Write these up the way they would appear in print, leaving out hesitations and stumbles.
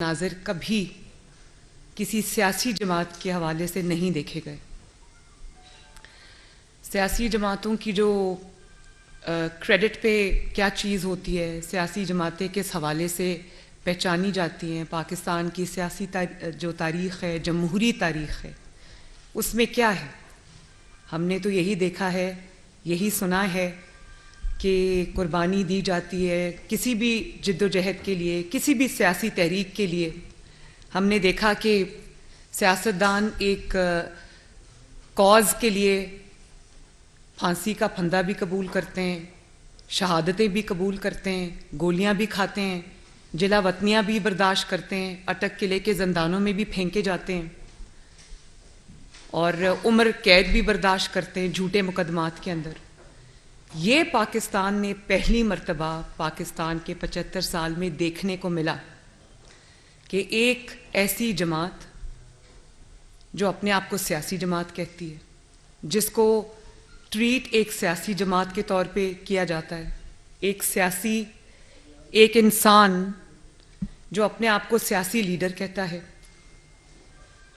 नाज़िर कभी किसी सियासी जमात के हवाले से नहीं देखे गए। सियासी जमातों की जो क्रेडिट पे क्या चीज़ होती है, सियासी जमातें किस हवाले से पहचानी जाती हैं, पाकिस्तान की सियासी जो तारीख़ है, जमहूरी तारीख़ है, उसमें क्या है। हमने तो यही देखा है, यही सुना है कि कुर्बानी दी जाती है किसी भी जिद्दोजहद के लिए, किसी भी सियासी तहरीक के लिए। हमने देखा कि सियासतदान एक कॉज़ के लिए फांसी का फंदा भी कबूल करते हैं, शहादतें भी कबूल करते हैं, गोलियां भी खाते हैं, जिला वतनियाँ भी बर्दाश्त करते हैं, अटक के लेके ज़ंदानों में भी फेंके जाते हैं और उम्र कैद भी बर्दाश्त करते हैं झूठे मुकदमात के अंदर। ये पाकिस्तान ने पहली मर्तबा पाकिस्तान के 75 साल में देखने को मिला कि एक ऐसी जमात जो अपने आप को सियासी जमात कहती है, जिसको ट्रीट एक सियासी जमात के तौर पे किया जाता है, एक इंसान जो अपने आप को सियासी लीडर कहता है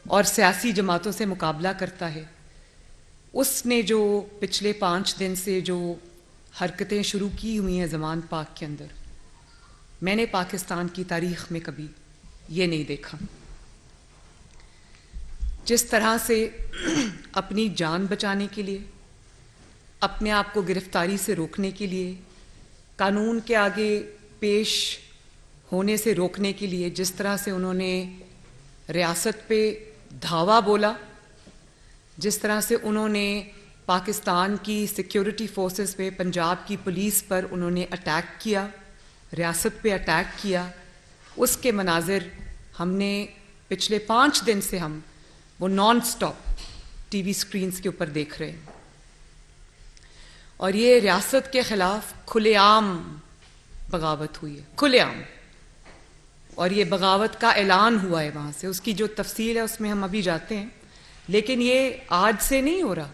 और सियासी जमातों से मुकाबला करता है, उसने जो पिछले 5 दिन से जो हरकतें शुरू की हुई हैं ज़मान पाक के अंदर, मैंने पाकिस्तान की तारीख़ में कभी ये नहीं देखा। जिस तरह से अपनी जान बचाने के लिए, अपने आप को गिरफ्तारी से रोकने के लिए, कानून के आगे पेश होने से रोकने के लिए जिस तरह से उन्होंने रियासत पे धावा बोला, जिस तरह से उन्होंने पाकिस्तान की सिक्योरिटी फोर्सेस पे, पंजाब की पुलिस पर उन्होंने अटैक किया, रियासत पे अटैक किया, उसके मनाजिर हमने पिछले 5 दिन से हम वो नॉन स्टॉप टीवी स्क्रीन्स के ऊपर देख रहे हैं। और ये रियासत के ख़िलाफ़ खुलेआम बगावत हुई है, खुलेआम। और ये बगावत का ऐलान हुआ है वहाँ से, उसकी जो तफसील है उसमें हम अभी जाते हैं। लेकिन ये आज से नहीं हो रहा,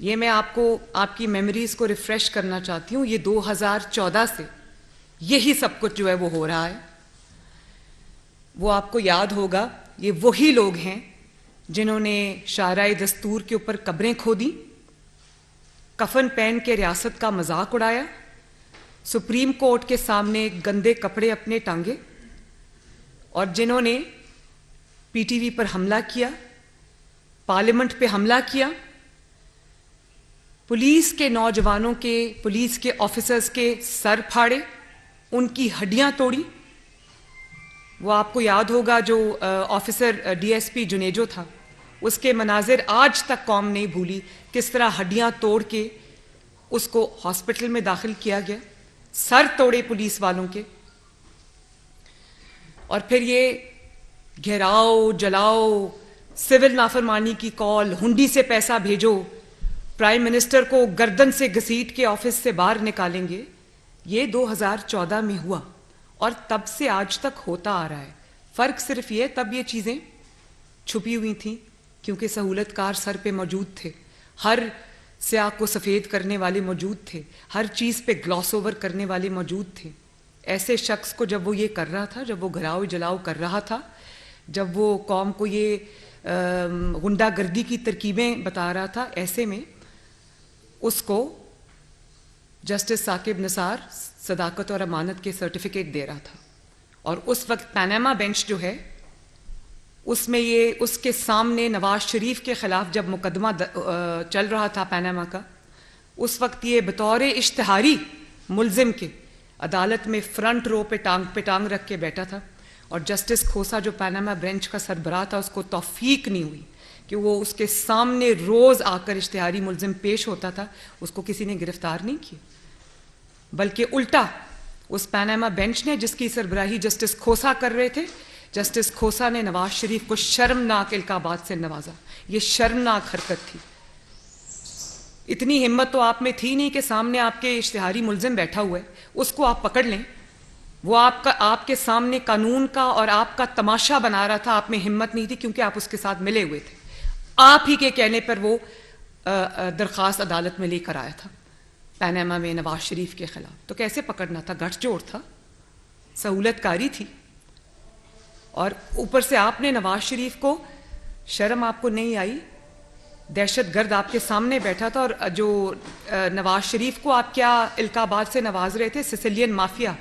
ये मैं आपको आपकी मेमोरीज़ को रिफ़्रेश करना चाहती हूँ। ये 2014 से यही सब कुछ जो है वो हो रहा है। वो आपको याद होगा, ये वही लोग हैं जिन्होंने शाराए दस्तूर के ऊपर कब्रें खोदी, कफन पहन के रियासत का मजाक उड़ाया, सुप्रीम कोर्ट के सामने गंदे कपड़े अपने टांगे, और जिन्होंने पीटीवी पर हमला किया, पार्लियामेंट पे हमला किया, पुलिस के नौजवानों के, पुलिस के ऑफिसर्स के सर फाड़े, उनकी हड्डियां तोड़ी। वो आपको याद होगा जो ऑफिसर डीएसपी जुनेजो था, उसके मनाजिर आज तक कौम नहीं भूली, किस तरह हड्डियां तोड़ के उसको हॉस्पिटल में दाखिल किया गया, सर तोड़े पुलिस वालों के। और फिर ये घेराओ, जलाओ, सिविल नाफरमानी की कॉल, हुंडी से पैसा भेजो, प्राइम मिनिस्टर को गर्दन से घसीट के ऑफिस से बाहर निकालेंगे। ये 2014 में हुआ और तब से आज तक होता आ रहा है। फ़र्क सिर्फ ये, तब ये चीज़ें छुपी हुई थीं क्योंकि सहूलतकार सर पे मौजूद थे, हर स्याह को सफ़ेद करने वाले मौजूद थे, हर चीज़ पे ग्लॉस ओवर करने वाले मौजूद थे। ऐसे शख्स को जब वो ये कर रहा था, जब वो घराव जलाओ कर रहा था, जब वो कौम को ये गुंडागर्दी की तरकीबें बता रहा था, ऐसे में उसको जस्टिस साकिब निसार सदाकत और अमानत के सर्टिफिकेट दे रहा था। और उस वक्त पैनामा बेंच जो है उसमें ये उसके सामने नवाज शरीफ के ख़िलाफ़ जब मुकदमा चल रहा था पैनामा का, उस वक्त ये बतौर इश्तिहारी मुल्ज़िम के अदालत में फ्रंट रो पे टांग रख के बैठा था। और जस्टिस खोसा जो पैनामा बेंच का सरबराह था, उसको तौफीक नहीं हुई कि वो उसके सामने रोज़ आकर इश्तिहारी मुल्ज़िम पेश होता था, उसको किसी ने गिरफ्तार नहीं किया, बल्कि उल्टा उस पैनामा बेंच ने, जिसकी सरबराही जस्टिस खोसा कर रहे थे, जस्टिस खोसा ने नवाज शरीफ को शर्मनाक इल्काबात से नवाजा। ये शर्मनाक हरकत थी। इतनी हिम्मत तो आप में थी नहीं कि सामने आपके इश्तिहारी मुल्ज़िम बैठा हुआ है, उसको आप पकड़ लें। वो आपके सामने कानून का और आपका तमाशा बना रहा था, आप में हिम्मत नहीं थी क्योंकि आप उसके साथ मिले हुए थे। आप ही के कहने पर वो दरख्वास्त अदालत में लेकर आया था पैनामा में नवाज शरीफ के खिलाफ। तो कैसे पकड़ना था? गठजोड़ था, सहूलतकारी थी। और ऊपर से आपने नवाज शरीफ को, शर्म आपको नहीं आई? दहशतगर्द आपके सामने बैठा था, और जो नवाज शरीफ को आप क्या इल्काबाद से नवाज रहे थे, सिसिलियन माफिया,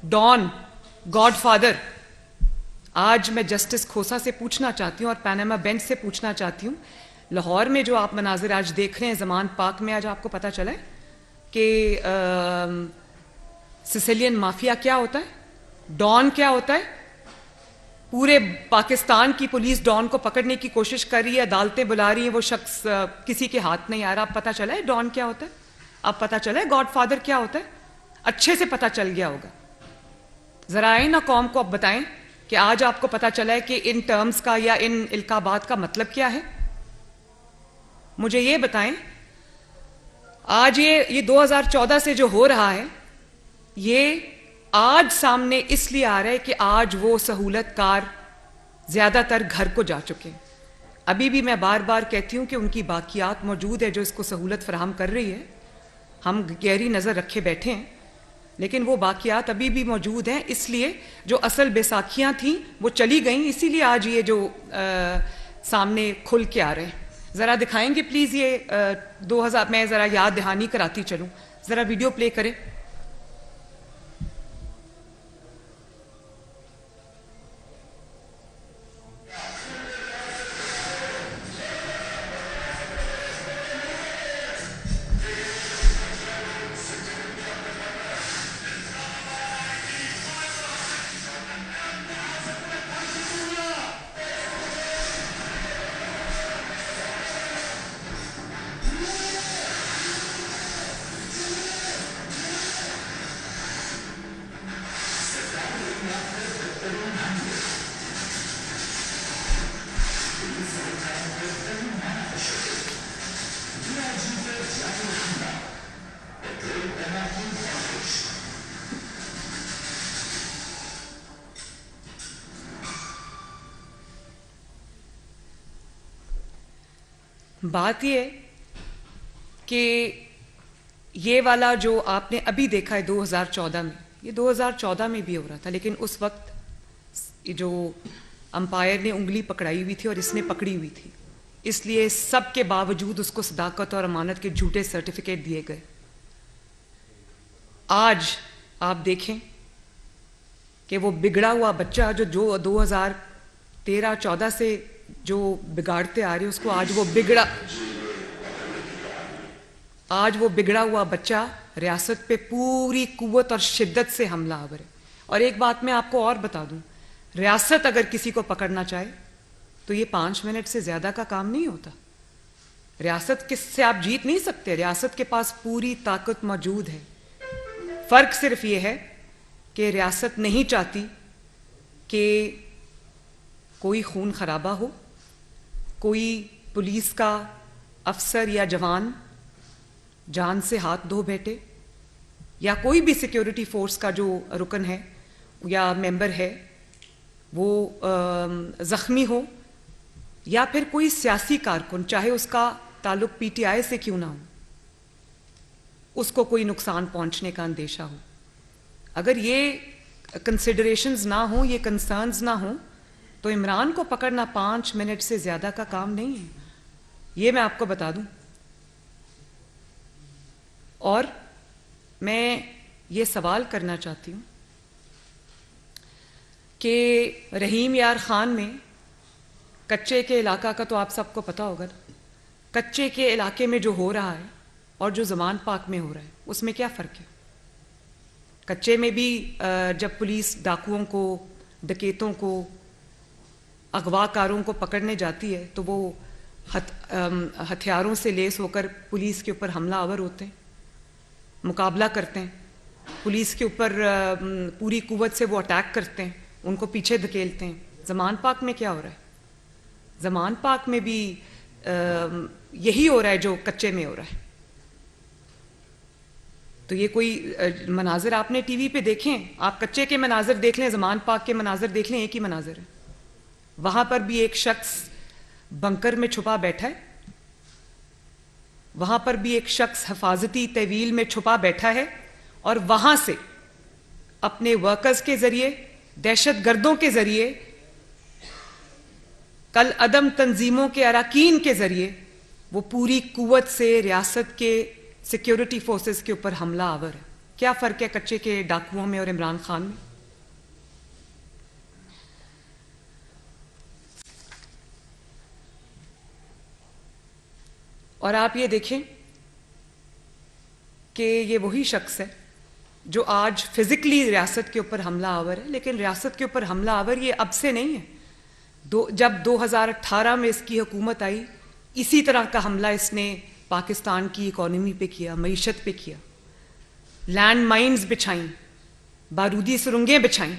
डॉन, गॉडफादर। आज मैं जस्टिस खोसा से पूछना चाहती हूँ और पैनामा बेंच से पूछना चाहती हूँ, लाहौर में जो आप मनाजिर आज देख रहे हैं, जमान पार्क में, आज आपको पता चला है कि सिसिलियन माफिया क्या होता है, डॉन क्या होता है? पूरे पाकिस्तान की पुलिस डॉन को पकड़ने की कोशिश कर रही है, अदालतें बुला रही हैं, वो शख्स किसी के हाथ नहीं आ रहा। अब पता चला है डॉन क्या होता है, अब पता चला है गॉडफादर क्या होता है, अच्छे से पता चल गया होगा। जरा आए ना कौम को अब बताएं कि आज आपको पता चला है कि इन टर्म्स का या इन इल्काबात का मतलब क्या है। मुझे ये बताएं, आज ये 2014 से जो हो रहा है, ये आज सामने इसलिए आ रहा है कि आज वो सहूलतकार ज्यादातर घर को जा चुके हैं। अभी भी मैं बार बार कहती हूं कि उनकी बाकियात मौजूद है जो इसको सहूलत फराहम कर रही है। हम गहरी नजर रखे बैठे हैं, लेकिन वो बाकियात अभी भी मौजूद हैं। इसलिए जो असल बैसाखियां थीं वो चली गईं, इसीलिए आज ये जो सामने खुल के आ रहे हैं। जरा दिखाएंगे प्लीज ये 2000, मैं जरा याद दहानी कराती चलूं, जरा वीडियो प्ले करें। बात ये कि ये वाला जो आपने अभी देखा है 2014 में, ये 2014 में भी हो रहा था, लेकिन उस वक्त जो अंपायर ने उंगली पकड़ाई हुई थी और इसने पकड़ी हुई थी, इसलिए सब के बावजूद उसको सदाकत और अमानत के झूठे सर्टिफिकेट दिए गए। आज आप देखें कि वो बिगड़ा हुआ बच्चा जो 2013-14 से जो बिगाड़ते आ रहे, उसको आज वो बिगड़ा हुआ बच्चा रियासत पे पूरी कुव्वत और शिद्दत से हमलावर है। और एक बात मैं आपको और बता दूं, रियासत अगर किसी को पकड़ना चाहे तो ये 5 मिनट से ज्यादा का काम नहीं होता। रियासत किससे आप जीत नहीं सकते, रियासत के पास पूरी ताकत मौजूद है। फर्क सिर्फ ये है कि रियासत नहीं चाहती कि कोई खून खराबा हो, कोई पुलिस का अफसर या जवान जान से हाथ धो बैठे, या कोई भी सिक्योरिटी फोर्स का जो रुकन है या मेंबर है वो जख्मी हो, या फिर कोई सियासी कारकुन, चाहे उसका ताल्लुक पीटीआई से क्यों ना हो, उसको कोई नुकसान पहुंचने का अंदेशा हो। अगर ये कंसिडरेशंस ना हो, ये कंसर्न्स ना हो, तो इमरान को पकड़ना 5 मिनट से ज्यादा का काम नहीं है, ये मैं आपको बता दूं। और मैं ये सवाल करना चाहती हूं कि रहीम यार खान में कच्चे के इलाका का तो आप सबको पता होगा, कच्चे के इलाके में जो हो रहा है और जो जमान पाक में हो रहा है, उसमें क्या फ़र्क है? कच्चे में भी जब पुलिस डाकुओं को, डकैतों को, अगवाकारों को पकड़ने जाती है तो वो हथियारों से लेस होकर पुलिस के ऊपर हमलावर होते हैं, मुकाबला करते हैं, पुलिस के ऊपर पूरी कुव्वत से वो अटैक करते हैं, उनको पीछे धकेलते हैं। जमान पाक में क्या हो रहा है? जमान पाक में भी यही हो रहा है जो कच्चे में हो रहा है। तो ये कोई मनाजिर आपने टीवी पे देखें, आप कच्चे के मनाजिर देख लें, जमान पाक के मनाजिर देख लें, एक ही मनाजिर है। वहां पर भी एक शख्स बंकर में छुपा बैठा है, वहां पर भी एक शख्स हिफाजती तवील में छुपा बैठा है, और वहां से अपने वर्कर्स के जरिए, दहशत गर्दों के जरिए कल अदम तंजीमों के अराकीन के जरिए वो पूरी कुव्वत से रियासत के सिक्योरिटी फोर्सेस के ऊपर हमला आवर है। क्या फर्क है कच्चे के डाकुओं में और इमरान खान में? और आप ये देखें कि ये वही शख्स है जो आज फिजिकली रियासत के ऊपर हमला आवर है, लेकिन रियासत के ऊपर हमला आवर ये अब से नहीं है। जब 2018 में इसकी हुकूमत आई, इसी तरह का हमला इसने पाकिस्तान की इकॉनमी पे किया, मईशत पे किया, लैंड माइन्स बिछाई, बारूदी सुरंगें बिछाई,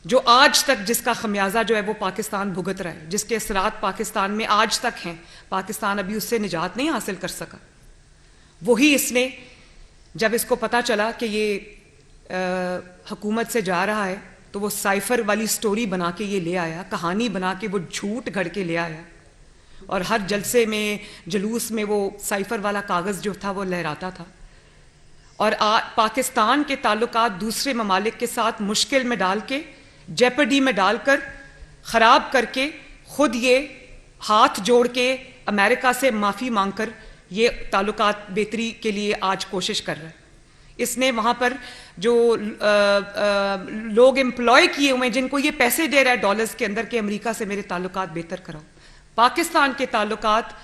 जो आज तक जिसका खमियाजा जो है वो पाकिस्तान भुगत रहा है, जिसके असरात पाकिस्तान में आज तक हैं। पाकिस्तान अभी उससे निजात नहीं हासिल कर सका। वही इसने, जब इसको पता चला कि ये हुकूमत से जा रहा है, तो वो साइफर वाली स्टोरी बना के ये ले आया, कहानी बना के वो झूठ घड़ के ले आया, और हर जलसे में, जुलूस में वो साइफर वाला कागज़ जो था वो लहराता था। और पाकिस्तान के ताल्लुकात दूसरे ममालिक के साथ मुश्किल में डाल के, जेपर्डी में डालकर, ख़राब करके, खुद ये हाथ जोड़ के अमेरिका से माफ़ी मांगकर ये ताल्लुकात बेहतरी के लिए आज कोशिश कर रहा है। इसने वहाँ पर जो लोग एम्प्लॉय किए हुए हैं, जिनको ये पैसे दे रहा है डॉलर्स के अंदर के अमेरिका से मेरे ताल्लुकात बेहतर कराओ, पाकिस्तान के ताल्लुकात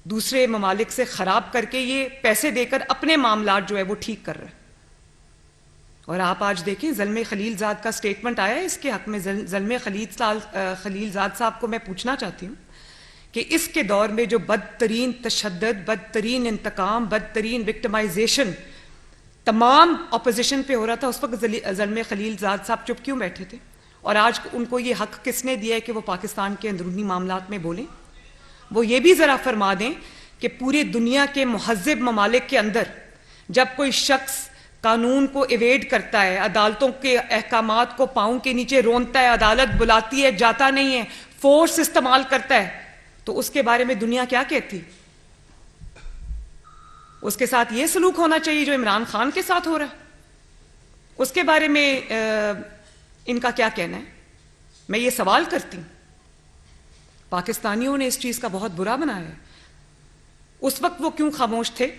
दूसरे ममालिक से ख़राब करके ये पैसे देकर अपने मामलात जो है वो ठीक कर रहा है। और आप आज देखें, ज़ल्मे खलीलज़ाद का स्टेटमेंट आया है इसके हक़ में। ज़ल्मे खलीलज़ाद साहब को मैं पूछना चाहती हूँ कि इसके दौर में जो बदतरीन तशद्दुद, बदतरीन इंतकाम, बदतरीन विक्टिमाइजेशन तमाम अपोजिशन पे हो रहा था, उस वक्त ज़ल्मे खलीलज़ाद साहब चुप क्यों बैठे थे? और आज उनको ये हक़ किसने दिया है कि वो पाकिस्तान के अंदरूनी मामलात में बोलें? वो ये भी ज़रा फरमा दें कि पूरी दुनिया के मुहज़्ज़िब ममालिक के अंदर जब कोई शख्स कानून को इवेड करता है, अदालतों के अहकामात को पाँव के नीचे रोनता है, अदालत बुलाती है, जाता नहीं है, फोर्स इस्तेमाल करता है, तो उसके बारे में दुनिया क्या कहती? उसके साथ ये सलूक होना चाहिए जो इमरान खान के साथ हो रहा है? उसके बारे में इनका क्या कहना है? मैं ये सवाल करती हूँ। पाकिस्तानियों ने इस चीज़ का बहुत बुरा बनाया है। उस वक्त वो क्यों खामोश थे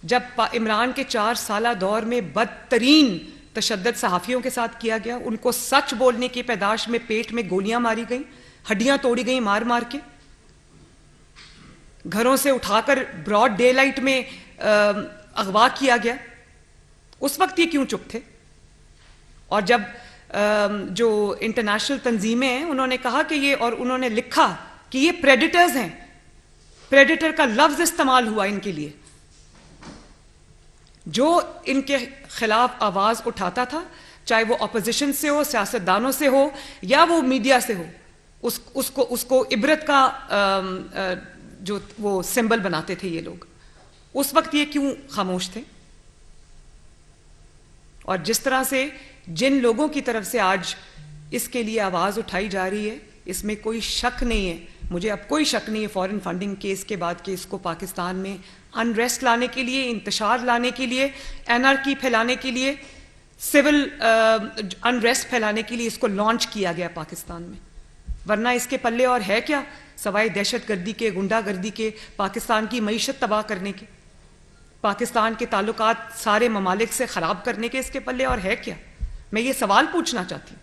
जब इमरान के 4 साला दौर में बदतरीन तशद्दुद सहाफ़ियों के साथ किया गया? उनको सच बोलने की पैदाश में पेट में गोलियां मारी गई, हड्डियां तोड़ी गई मार मार के, घरों से उठाकर ब्रॉड डे लाइट में अगवा किया गया। उस वक्त ये क्यों चुप थे? और जब जो इंटरनेशनल तंजीमें हैं उन्होंने कहा कि ये, और उन्होंने लिखा कि ये प्रेडिटर्स हैं, प्रेडिटर का लफ्ज इस्तेमाल हुआ इनके लिए, जो इनके खिलाफ आवाज उठाता था, चाहे वो अपोजिशन से हो, सियासतदानों से हो, या वो मीडिया से हो, उसको इबरत का जो वो सिंबल बनाते थे ये लोग। उस वक्त ये क्यों खामोश थे? और जिस तरह से जिन लोगों की तरफ से आज इसके लिए आवाज़ उठाई जा रही है, इसमें कोई शक नहीं है, मुझे अब कोई शक नहीं है फॉरेन फंडिंग केस के बाद कि इसको पाकिस्तान में अनरेस्ट लाने के लिए, इंतशार लाने के लिए, एनआरकी फैलाने के लिए, सिविल अनरेस्ट फैलाने के लिए इसको लॉन्च किया गया पाकिस्तान में। वरना इसके पल्ले और है क्या सवाए दहशतगर्दी के, गुंडागर्दी के, पाकिस्तान की मईशत तबाह करने के, पाकिस्तान के ताल्लुकात सारे ममालिक से ख़राब करने के इसके पल्ले और है क्या? मैं ये सवाल पूछना चाहती हूँ।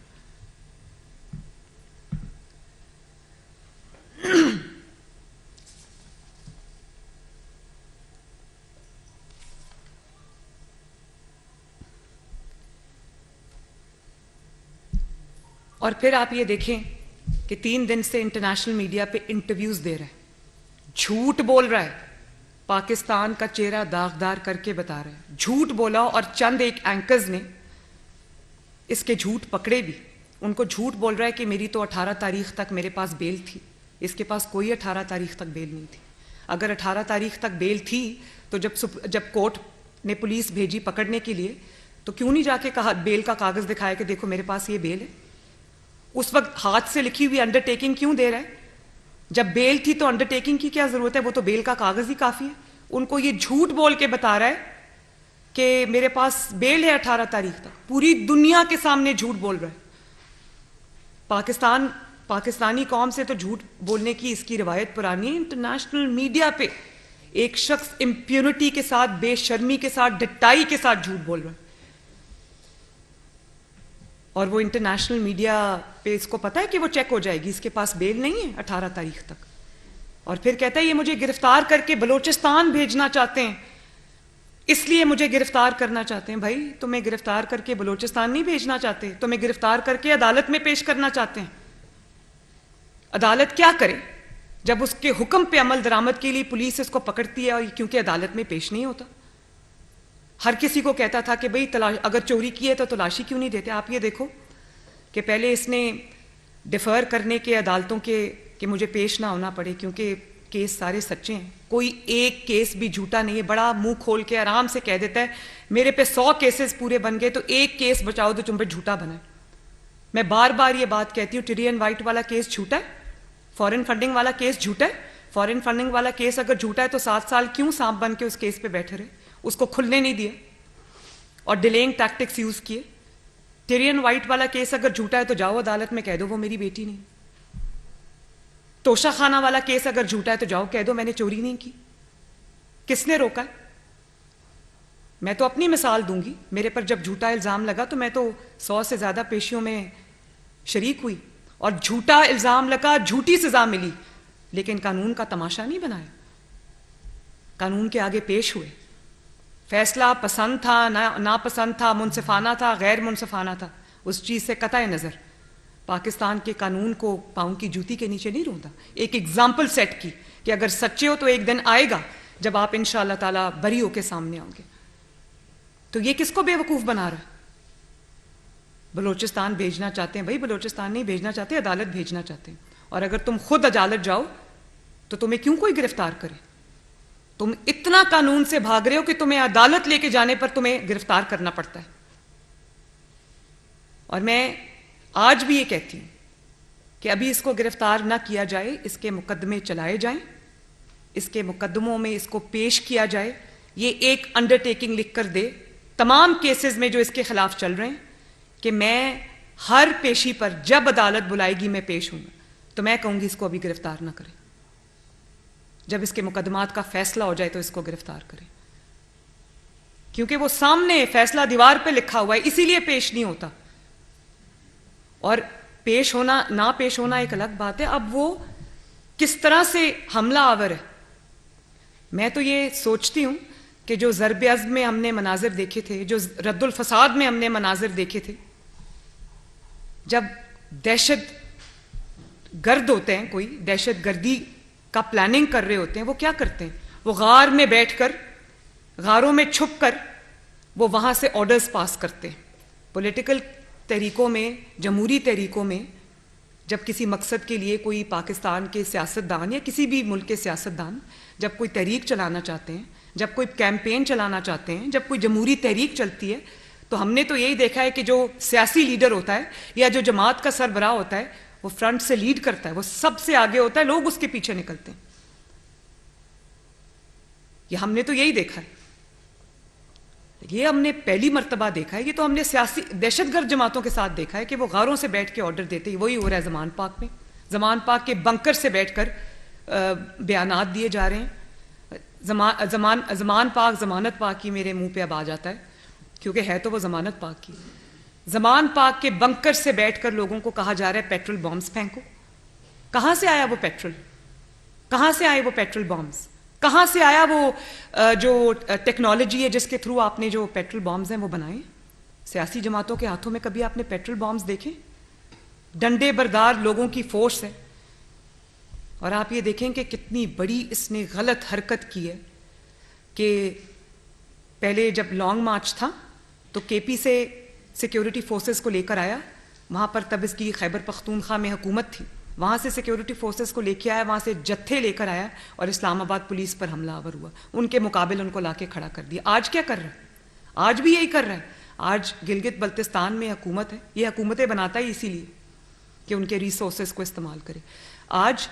और फिर आप ये देखें कि 3 दिन से इंटरनेशनल मीडिया पे इंटरव्यूज दे रहा है, झूठ बोल रहा है, पाकिस्तान का चेहरा दागदार करके बता रहा है, झूठ बोला। और चंद एक एंकर्स ने इसके झूठ पकड़े भी। उनको झूठ बोल रहा है कि मेरी तो 18 तारीख तक मेरे पास बेल थी। इसके पास कोई 18 तारीख तक बेल नहीं थी। अगर 18 तारीख तक बेल थी तो जब कोर्ट ने पुलिस भेजी पकड़ने के लिए, तो क्यों नहीं जाके कहा, बेल का कागज दिखाया कि देखो मेरे पास ये बेल है? उस वक्त हाथ से लिखी हुई अंडरटेकिंग क्यों दे रहा है? जब बेल थी तो अंडरटेकिंग की क्या जरूरत है? वो तो बेल का कागज ही काफी है। उनको ये झूठ बोल के बता रहा है कि मेरे पास बेल है 18 तारीख तक। पूरी दुनिया के सामने झूठ बोल रहा है। पाकिस्तान पाकिस्तानी कौम से तो झूठ बोलने की इसकी रिवायत पुरानी है। इंटरनेशनल मीडिया पे एक शख्स इम्प्यूनिटी के साथ, बेशर्मी के साथ, डटाई के साथ झूठ बोल रहा है, और वो इंटरनेशनल मीडिया पे इसको पता है कि वो चेक हो जाएगी, इसके पास बेल नहीं है 18 तारीख तक, और फिर कहता है ये मुझे गिरफ्तार करके बलोचिस्तान भेजना चाहते हैं, इसलिए मुझे गिरफ्तार करना चाहते हैं। भाई तुम्हें गिरफ्तार करके बलोचिस्तान नहीं भेजना चाहते, तुम्हें गिरफ्तार करके अदालत में पेश करना चाहते हैं। अदालत क्या करे जब उसके हुक्म पे अमल दरामद के लिए पुलिस इसको पकड़ती है, और क्योंकि अदालत में पेश नहीं होता। हर किसी को कहता था कि भाई अगर चोरी की है तो तलाशी क्यों नहीं देते। आप ये देखो कि पहले इसने डिफर करने के अदालतों के कि मुझे पेश ना होना पड़े क्योंकि केस सारे सच्चे हैं, कोई एक केस भी झूठा नहीं है। बड़ा मुंह खोल के आराम से कह देता है मेरे पे 100 केसेस पूरे बन गए तो एक केस बचाओ तो तुम पे झूठा बना है। मैं बार बार ये बात कहती हूँ, टिरी एंड वाइट वाला केस झूठा है, फॉरेन फंडिंग वाला केस झूठा है। फॉरेन फंडिंग वाला केस अगर झूठा है तो 7 साल क्यों सांप बन के उस केस पे बैठे रहे, उसको खुलने नहीं दिया और डिलेइंग टैक्टिक्स यूज किए। टिरी एंड वाइट वाला केस अगर झूठा है तो जाओ अदालत में कह दो वो मेरी बेटी नहीं। तोशा खाना वाला केस अगर झूठा है तो जाओ कह दो मैंने चोरी नहीं की। किसने रोका है? मैं तो अपनी मिसाल दूंगी। मेरे पर जब झूठा इल्जाम लगा तो मैं तो 100 से ज्यादा पेशियों में शरीक हुई और झूठा इल्जाम लगा, झूठी सजा मिली, लेकिन कानून का तमाशा नहीं बनाया। कानून के आगे पेश हुए, फैसला पसंद था नापसंद था, मुनसिफाना था गैर मुनसिफाना था, उस चीज से कतई नजर पाकिस्तान के कानून को पांव की जूती के नीचे नहीं रोता। एक एग्जाम्पल सेट की कि अगर सच्चे हो तो एक दिन आएगा जब आप इंशाअल्लाह ताला बरी होके सामने आओगे। तो ये किसको बेवकूफ बना रहा है? बलोचिस्तान भेजना चाहते हैं, भाई बलोचिस्तान नहीं भेजना चाहते, अदालत भेजना चाहते हैं। और अगर तुम खुद अदालत जाओ तो तुम्हें क्यों कोई गिरफ्तार करे? तुम इतना कानून से भाग रहे हो कि तुम्हें अदालत लेके जाने पर तुम्हें गिरफ्तार करना पड़ता है। और मैं आज भी ये कहती हूं कि अभी इसको गिरफ्तार ना किया जाए, इसके मुकदमे चलाए जाएं, इसके मुकदमों में इसको पेश किया जाए। ये एक अंडरटेकिंग लिख कर दे तमाम केसेस में जो इसके खिलाफ चल रहे हैं कि मैं हर पेशी पर जब अदालत बुलाएगी मैं पेश हूंगा। तो मैं कहूंगी इसको अभी गिरफ्तार ना करें, जब इसके मुकदमात का फैसला हो जाए तो इसको गिरफ्तार करें, क्योंकि वो सामने फैसला दीवार पे लिखा हुआ है, इसीलिए पेश नहीं होता। और पेश होना ना पेश होना एक अलग बात है। अब वो किस तरह से हमला आवर है, मैं तो ये सोचती हूं कि जो ज़र्ब अज़्म में हमने मनाजिर देखे थे, जो रद्दुल फसाद में हमने मनाजिर देखे थे, जब दहशत गर्द होते हैं, कोई दहशत गर्दी का प्लानिंग कर रहे होते हैं, वो क्या करते हैं? वो गार में बैठकर, गारों में छुप कर वो वहां से ऑर्डर्स पास करते हैं। पॉलिटिकल तहरीकों में, जमहूरी तहरीकों में, जब किसी मकसद के लिए कोई पाकिस्तान के सियासतदान या किसी भी मुल्क के सियासतदान जब कोई तहरीक चलाना चाहते हैं, जब कोई कैंपेन चलाना चाहते हैं, जब कोई जमहूरी तहरीक चलती है, तो हमने तो यही देखा है कि जो सियासी लीडर होता है या जो जमात का सरबराह होता है वो फ्रंट से लीड करता है, वो सबसे आगे होता है, लोग उसके पीछे निकलते हैं। ये हमने तो यही देखा है, ये हमने पहली मर्तबा देखा है। ये तो हमने सियासी दहशतगर्द जमातों के साथ देखा है कि वो गारों से बैठ के ऑर्डर देते हैं। वही हो रहा है ज़मान पाक में। ज़मान पाक के बंकर से बैठकर बयानात दिए जा रहे हैं। ज़मान पाक ज़मानत पाक की मेरे मुंह पे अब आ जाता है, क्योंकि है तो वो ज़मानत पाक की। ज़मान पाक के बंकर से बैठकर लोगों को कहा जा रहा है पेट्रोल बॉम्ब्स फेंको। कहाँ से आया वो पेट्रोल? कहाँ से आए वो पेट्रोल बॉम्ब्स? कहाँ से आया वो जो टेक्नोलॉजी है जिसके थ्रू आपने जो पेट्रोल बॉम्ब्स हैं वो बनाए? सियासी जमातों के हाथों में कभी आपने पेट्रोल बॉम्ब्स देखे? डंडे बरदार लोगों की फोर्स है। और आप ये देखें कि कितनी बड़ी इसने गलत हरकत की है कि पहले जब लॉन्ग मार्च था तो केपी से सिक्योरिटी फोर्सेस को लेकर आया, वहाँ पर तब इसकी खैबर पख्तूनख्वा में हुकूमत थी, वहाँ से सिक्योरिटी फोर्सेस को लेके आया, वहाँ से जत्थे लेकर आया और इस्लामाबाद पुलिस पर हमला आवर हुआ। उनके मुकाबले उनको लाके खड़ा कर दिया। आज क्या कर रहा है? आज भी यही कर रहा है। आज गिलगित बल्तिस्तान में हुकूमत है, ये हुकूमतें बनाता ही इसीलिए कि उनके रिसोर्सेज को इस्तेमाल करे। आज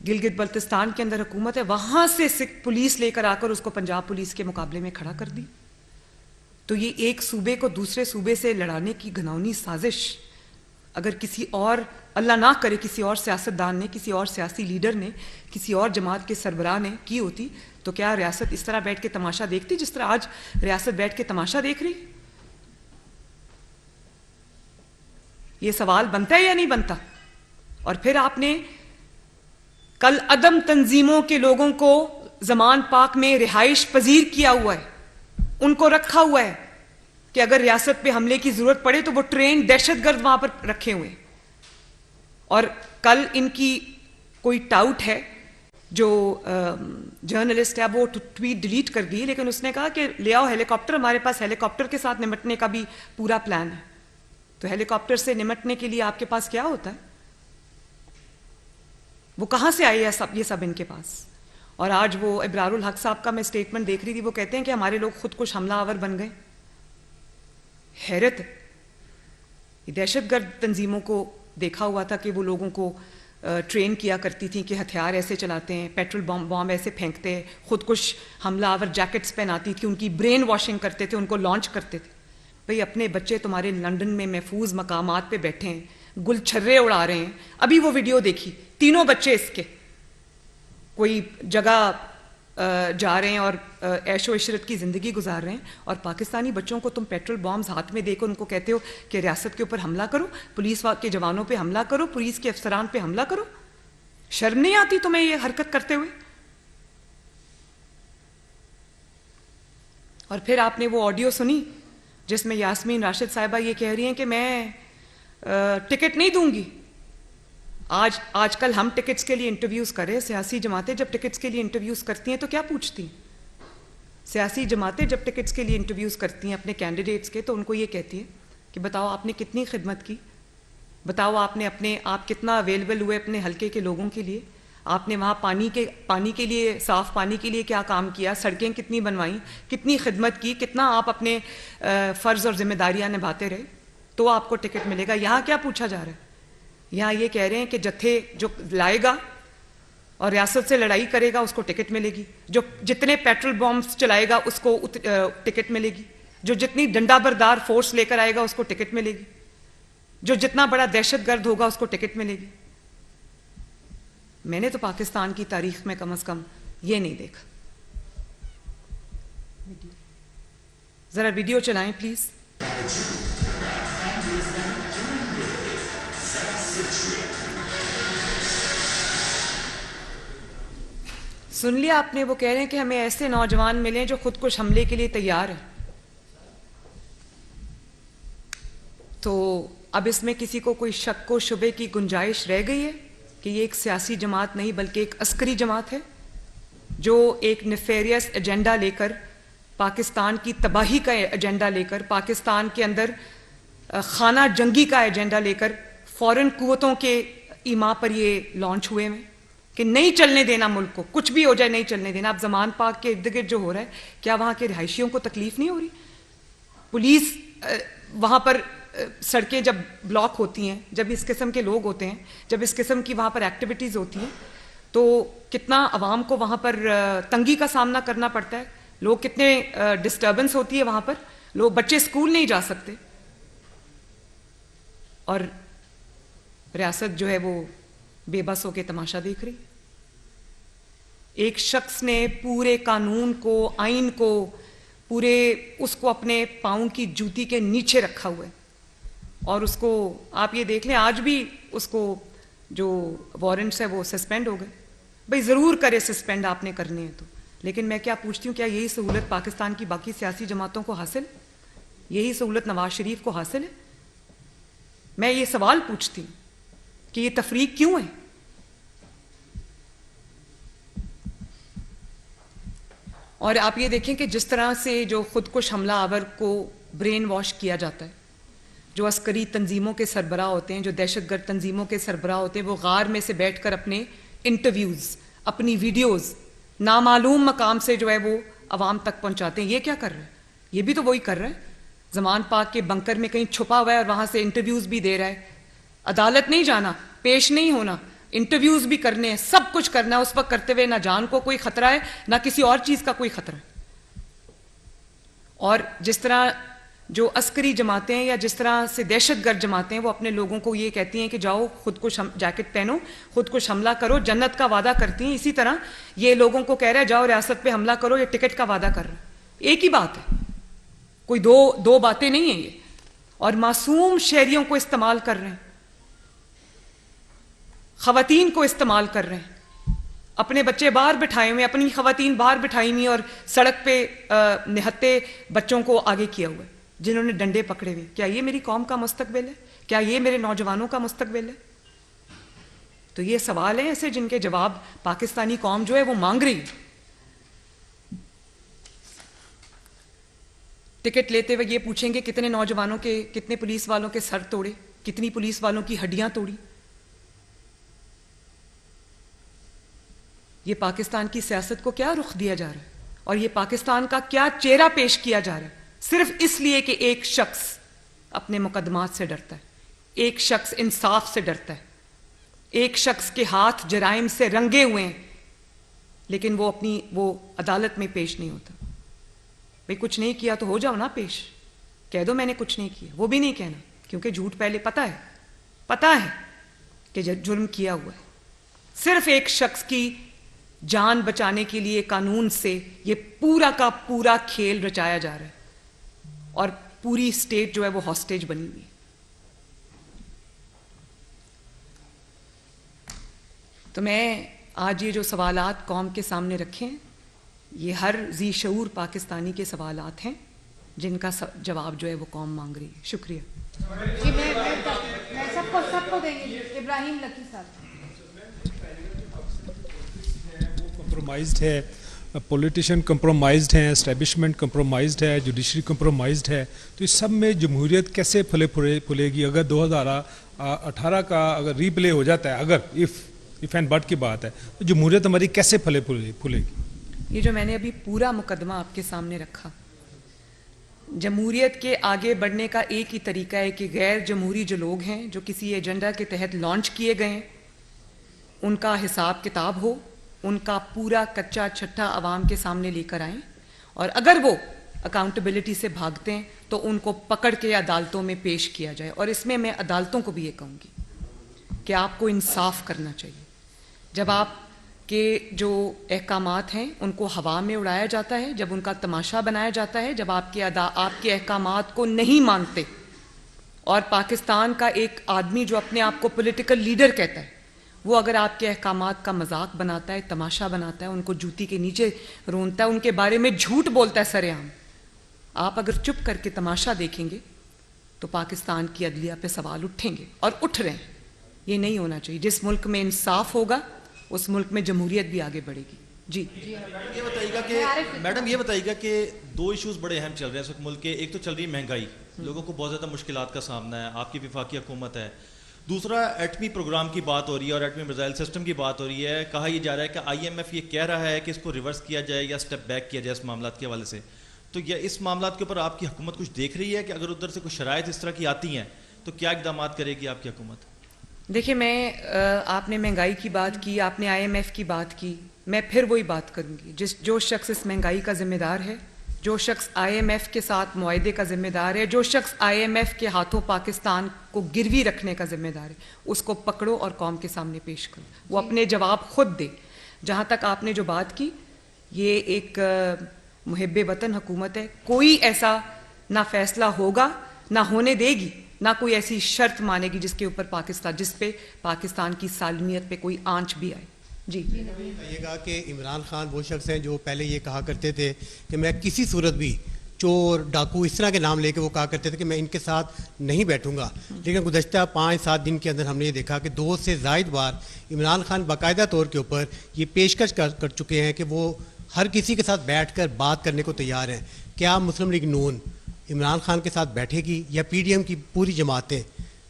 गिलगित बल्तिस्तान के अंदर हुकूमत है, वहाँ से पुलिस लेकर आकर उसको पंजाब पुलिस के मुकाबले में खड़ा कर दी। तो ये एक सूबे को दूसरे सूबे से लड़ाने की घिनौनी साजिश अगर किसी और, अल्लाह ना करे, किसी और सियासतदान ने, किसी और सियासी लीडर ने, किसी और जमात के सरबराह ने की होती, तो क्या रियासत इस तरह बैठ के तमाशा देखती जिस तरह आज रियासत बैठ के तमाशा देख रही? ये सवाल बनता है या नहीं बनता? और फिर आपने कल अदम तंजीमों के लोगों को जमान पाक में रिहाइश पजीर किया हुआ है, उनको रखा हुआ है कि अगर रियासत पे हमले की जरूरत पड़े तो वो ट्रेन दहशतगर्द वहां पर रखे हुए। और कल इनकी कोई टाउट है, जो जर्नलिस्ट है, वो ट्वीट डिलीट कर दी, लेकिन उसने कहा कि ले आओ हेलीकॉप्टर, हमारे पास हेलीकॉप्टर के साथ निपटने का भी पूरा प्लान है। तो हेलीकॉप्टर से निपटने के लिए आपके पास क्या होता है? वो कहां से आए ये सब इनके पास? और आज वो इब्रारुल हक साहब का मैं स्टेटमेंट देख रही थी, वो कहते हैं कि हमारे लोग खुद कुछ हमलावर बन गए। हैरत, दहशतगर्द तंजीमों को देखा हुआ था कि वो लोगों को ट्रेन किया करती थी कि हथियार ऐसे चलाते हैं, पेट्रोल बॉम्ब ऐसे फेंकते हैं, खुद कुछ हमलावर जैकेट्स पहनाती थी, उनकी ब्रेन वॉशिंग करते थे, उनको लॉन्च करते थे। भाई अपने बच्चे तुम्हारे लंदन में महफूज मकामात पे बैठे हैं, गुलछर्रे उड़ा रहे हैं। अभी वो वीडियो देखी, तीनों बच्चे इसके कोई जगह जा रहे हैं और ऐशो इशरत की ज़िंदगी गुजार रहे हैं, और पाकिस्तानी बच्चों को तुम पेट्रोल बॉम्ब्स हाथ में देकर उनको कहते हो कि रियासत के ऊपर हमला करो, पुलिस के जवानों पे हमला करो, पुलिस के अफसरान पे हमला करो। शर्म नहीं आती तुम्हें ये हरकत करते हुए? और फिर आपने वो ऑडियो सुनी जिसमें यास्मीन राशिद साहिबा ये कह रही हैं कि मैं टिकट नहीं दूंगी। आजकल हम टिकट्स के लिए इंटरव्यूज़ कर रहे हैं। सियासी जमातें जब टिकट्स के लिए इंटरव्यूज़ करती हैं तो क्या पूछती हैं? सियासी जमातें जब टिकट्स के लिए इंटरव्यूज़ करती हैं अपने कैंडिडेट्स के, तो उनको ये कहती है कि बताओ आपने कितनी खिदमत की, बताओ आप कितना अवेलेबल हुए अपने हलके के लोगों के लिए, आपने वहाँ पानी के लिए, साफ़ पानी के लिए क्या काम किया, सड़कें कितनी बनवाई, कितनी खिदमत की, कितना आप अपने फ़र्ज़ और जिम्मेदारियाँ निभाते रहे, तो आपको टिकट मिलेगा। यहाँ क्या पूछा जा रहा है? यहाँ ये कह रहे हैं कि जत्थे जो लाएगा और रियासत से लड़ाई करेगा उसको टिकट मिलेगी, जो जितने पेट्रोल बॉम्ब्स चलाएगा उसको टिकट मिलेगी, जो जितनी डंडाबरदार फोर्स लेकर आएगा उसको टिकट मिलेगी, जो जितना बड़ा दहशतगर्द होगा उसको टिकट मिलेगी। मैंने तो पाकिस्तान की तारीख में कम से कम ये नहीं देखा। जरा वीडियो चलाएं प्लीज। सुन लिया आपने? वो कह रहे हैं कि हमें ऐसे नौजवान मिले जो खुद कुछ हमले के लिए तैयार है। तो अब इसमें किसी को कोई शक व शुबे की गुंजाइश रह गई है कि ये एक सियासी जमात नहीं बल्कि एक अस्करी जमात है, जो एक नेफेरियस एजेंडा लेकर, पाकिस्तान की तबाही का एजेंडा लेकर, पाकिस्तान के अंदर खाना जंगी का एजेंडा लेकर फॉरेन कुव्वतों के ईमा पर ये लॉन्च हुए हैं कि नहीं चलने देना मुल्क को, कुछ भी हो जाए नहीं चलने देना। अब जमान पाक के इर्द गिर्द जो हो रहा है, क्या वहाँ के रिहायशियों को तकलीफ नहीं हो रही? पुलिस वहाँ पर सड़कें जब ब्लॉक होती हैं, जब इस किस्म के लोग होते हैं, जब इस किस्म की वहाँ पर एक्टिविटीज़ होती हैं, तो कितना आवाम को वहाँ पर तंगी का सामना करना पड़ता है, लोग कितने डिस्टर्बेंस होती है वहाँ पर, लोग बच्चे स्कूल नहीं जा सकते, और रियासत जो है वो बेबस होकर तमाशा देख रही। एक शख्स ने पूरे कानून को, आइन को, पूरे उसको अपने पाँव की जूती के नीचे रखा हुआ है, और उसको आप ये देख लें आज भी उसको जो वारंट्स है वो सस्पेंड हो गए। भाई ज़रूर करे सस्पेंड, आपने करने हैं तो, लेकिन मैं क्या पूछती हूँ, क्या यही सहूलत पाकिस्तान की बाकी सियासी जमातों को हासिल है? यही सहूलत नवाज शरीफ को हासिल है? मैं ये सवाल पूछती हूँ कि ये तफरीक क्यों है? और आप ये देखें कि जिस तरह से जो खुदकुश हमला आवर को ब्रेन वॉश किया जाता है, जो अस्करी तंजीमों के सरबराह होते हैं, जो दहशतगर्द तंजीमों के सरबराह होते हैं, वो गार में से बैठकर अपने इंटरव्यूज़, अपनी वीडियोज़ नामालूम मकाम से जो है वो आवाम तक पहुंचाते हैं। ये क्या कर रहे हैं? ये भी तो वही कर रहा है। जमान पाक के बंकर में कहीं छुपा हुआ है और वहाँ से इंटरव्यूज़ भी दे रहा है। अदालत नहीं जाना, पेश नहीं होना, इंटरव्यूज़ भी करने हैं, सब कुछ करना है। उस वक्त करते हुए ना जान को कोई ख़तरा है, ना किसी और चीज़ का कोई ख़तरा है। और जिस तरह जो अस्करी जमातें हैं या जिस तरह से दहशतगर्द जमातें हैं वो अपने लोगों को ये कहती हैं कि जाओ खुद को जैकेट पहनो, खुद को हमला करो, जन्नत का वादा करती हैं, इसी तरह ये लोगों को कह रहा है जाओ रियासत पे हमला करो, ये टिकट का वादा कर रहा है। एक ही बात है, कोई दो बातें नहीं है ये। और मासूम शहरियों को इस्तेमाल कर रहे हैं, खवातीन को इस्तेमाल कर रहे हैं, अपने बच्चे बाहर बिठाए हुए, अपनी खवातीन बाहर बिठाई हुई और सड़क पे निहत्ते बच्चों को आगे किया हुआ है जिन्होंने डंडे पकड़े हुए। क्या ये मेरी कौम का मुस्तकबिल है? क्या ये मेरे नौजवानों का मुस्तकबिल है? तो ये सवाल हैं ऐसे जिनके जवाब पाकिस्तानी कौम जो है वो मांग रही है। टिकट लेते हुए ये पूछेंगे कितने नौजवानों के, कितने पुलिस वालों के सर तोड़े, कितनी पुलिस वालों की हड्डियां तोड़ी। ये पाकिस्तान की सियासत को क्या रुख दिया जा रहा है और ये पाकिस्तान का क्या चेहरा पेश किया जा रहा है, सिर्फ इसलिए कि एक शख्स अपने मुकदमात से डरता है, एक शख्स इंसाफ से डरता है, एक शख्स के हाथ जराइम से रंगे हुए हैं लेकिन वो अदालत में पेश नहीं होता। भाई कुछ नहीं किया तो हो जाओ ना पेश, कह दो मैंने कुछ नहीं किया। वो भी नहीं कहना क्योंकि झूठ पहले पता है कि जुर्म किया हुआ है। सिर्फ एक शख्स की जान बचाने के लिए कानून से ये पूरा का पूरा खेल रचाया जा रहा है और पूरी स्टेट जो है वो हॉस्टेज बनी हुई है। तो मैं आज ये जो सवालात कौम के सामने रखे हैं ये हर जी शऊर पाकिस्तानी के सवालात हैं जिनका जवाब जो है वो कौम मांग रही है। शुक्रिया जी। मैं सबको देंगे। इब्राहिम लकी साहब। कंप्रोमाइज्ड है, पॉलिटिशियन कंप्रोमाइज्ड हैं, एस्टेब्लिशमेंट कंप्रोमाइज्ड है, जुडिशरी कंप्रोमाइज्ड है, तो इस सब में जमहूरियत कैसे फुलेगी? अगर 2018 का अगर रीप्ले हो जाता है, अगर इफ एंड बट की बात है, तो जमहूरियत हमारी कैसे फुलेगी? ये जो मैंने अभी पूरा मुकदमा आपके सामने रखा, जमहूरियत के आगे बढ़ने का एक ही तरीका है कि गैर जमहूरी जो लोग हैं जो किसी एजेंडा के तहत लॉन्च किए गए हैं उनका हिसाब किताब हो, उनका पूरा कच्चा छट्टा अवाम के सामने लेकर आएं और अगर वो अकाउंटेबिलिटी से भागते हैं तो उनको पकड़ के अदालतों में पेश किया जाए। और इसमें मैं अदालतों को भी ये कहूँगी कि आपको इंसाफ करना चाहिए। जब आपके जो अहकामात हैं उनको हवा में उड़ाया जाता है, जब उनका तमाशा बनाया जाता है, जब आपके अहकामात को नहीं मानते और पाकिस्तान का एक आदमी जो अपने आप को पॉलिटिकल लीडर कहता है वो अगर आपके अहकामात का मजाक बनाता है, तमाशा बनाता है, उनको जूती के नीचे रोनता है, उनके बारे में झूठ बोलता है सरेआम, आप अगर चुप करके तमाशा देखेंगे तो पाकिस्तान की अदलिया पे सवाल उठेंगे और उठ रहे हैं। ये नहीं होना चाहिए। जिस मुल्क में इंसाफ होगा उस मुल्क में जमहूरियत भी आगे बढ़ेगी। जी ये बताइएगा कि मैडम ये बताइएगा कि दो इश्यूज बड़े अहम चल रहे हैं इस वक्त मुल्क के। एक तो चल रही महंगाई, लोगों को बहुत ज़्यादा मुश्किलात का सामना है, आपकी विफाकी हुकूमत है। दूसरा एटमी प्रोग्राम की बात हो रही है और एटमी मिसाइल सिस्टम की बात हो रही है। कहा यह जा रहा है कि IMF ये कह रहा है कि इसको रिवर्स किया जाए या स्टेप बैक किया जाए इस मामला के हवाले से। तो या इस मामला के ऊपर आपकी हुकूमत कुछ देख रही है कि अगर उधर से कुछ शराइत इस तरह की आती हैं तो क्या इकदाम करेगी आपकी हुकूमत? देखिए, मैं आपने महंगाई की बात की, आपने IMF की बात की, मैं फिर वही बात करूँगी। जो शख्स इस महंगाई का जिम्मेदार है, जो शख्स IMF के साथ मुआहदे का जिम्मेदार है, जो शख्स IMF के हाथों पाकिस्तान को गिरवी रखने का जिम्मेदार है, उसको पकड़ो और कौम के सामने पेश करो, वो अपने जवाब खुद दे। जहाँ तक आपने जो बात की, ये एक मुहिब्बे वतन हुकूमत है, कोई ऐसा ना फैसला होगा ना होने देगी, ना कोई ऐसी शर्त मानेगी जिसके ऊपर जिस पे पाकिस्तान की सालमियत पे कोई आंच भी आए। जी कहिएगा कि इमरान खान वो शख्स हैं जो पहले ये कहा करते थे कि मैं किसी सूरत भी चोर डाकू इस तरह के नाम लेके वो कहा करते थे कि मैं इनके साथ नहीं बैठूंगा। लेकिन गुज़श्ता 5-7 दिन के अंदर हमने ये देखा कि 2 से ज़ायद बार इमरान खान बाकायदा तौर के ऊपर ये पेशकश कर चुके हैं कि वो हर किसी के साथ बैठ कर बात करने को तैयार हैं। क्या मुस्लिम लीग नून इमरान खान के साथ बैठेगी या PDM की पूरी जमातें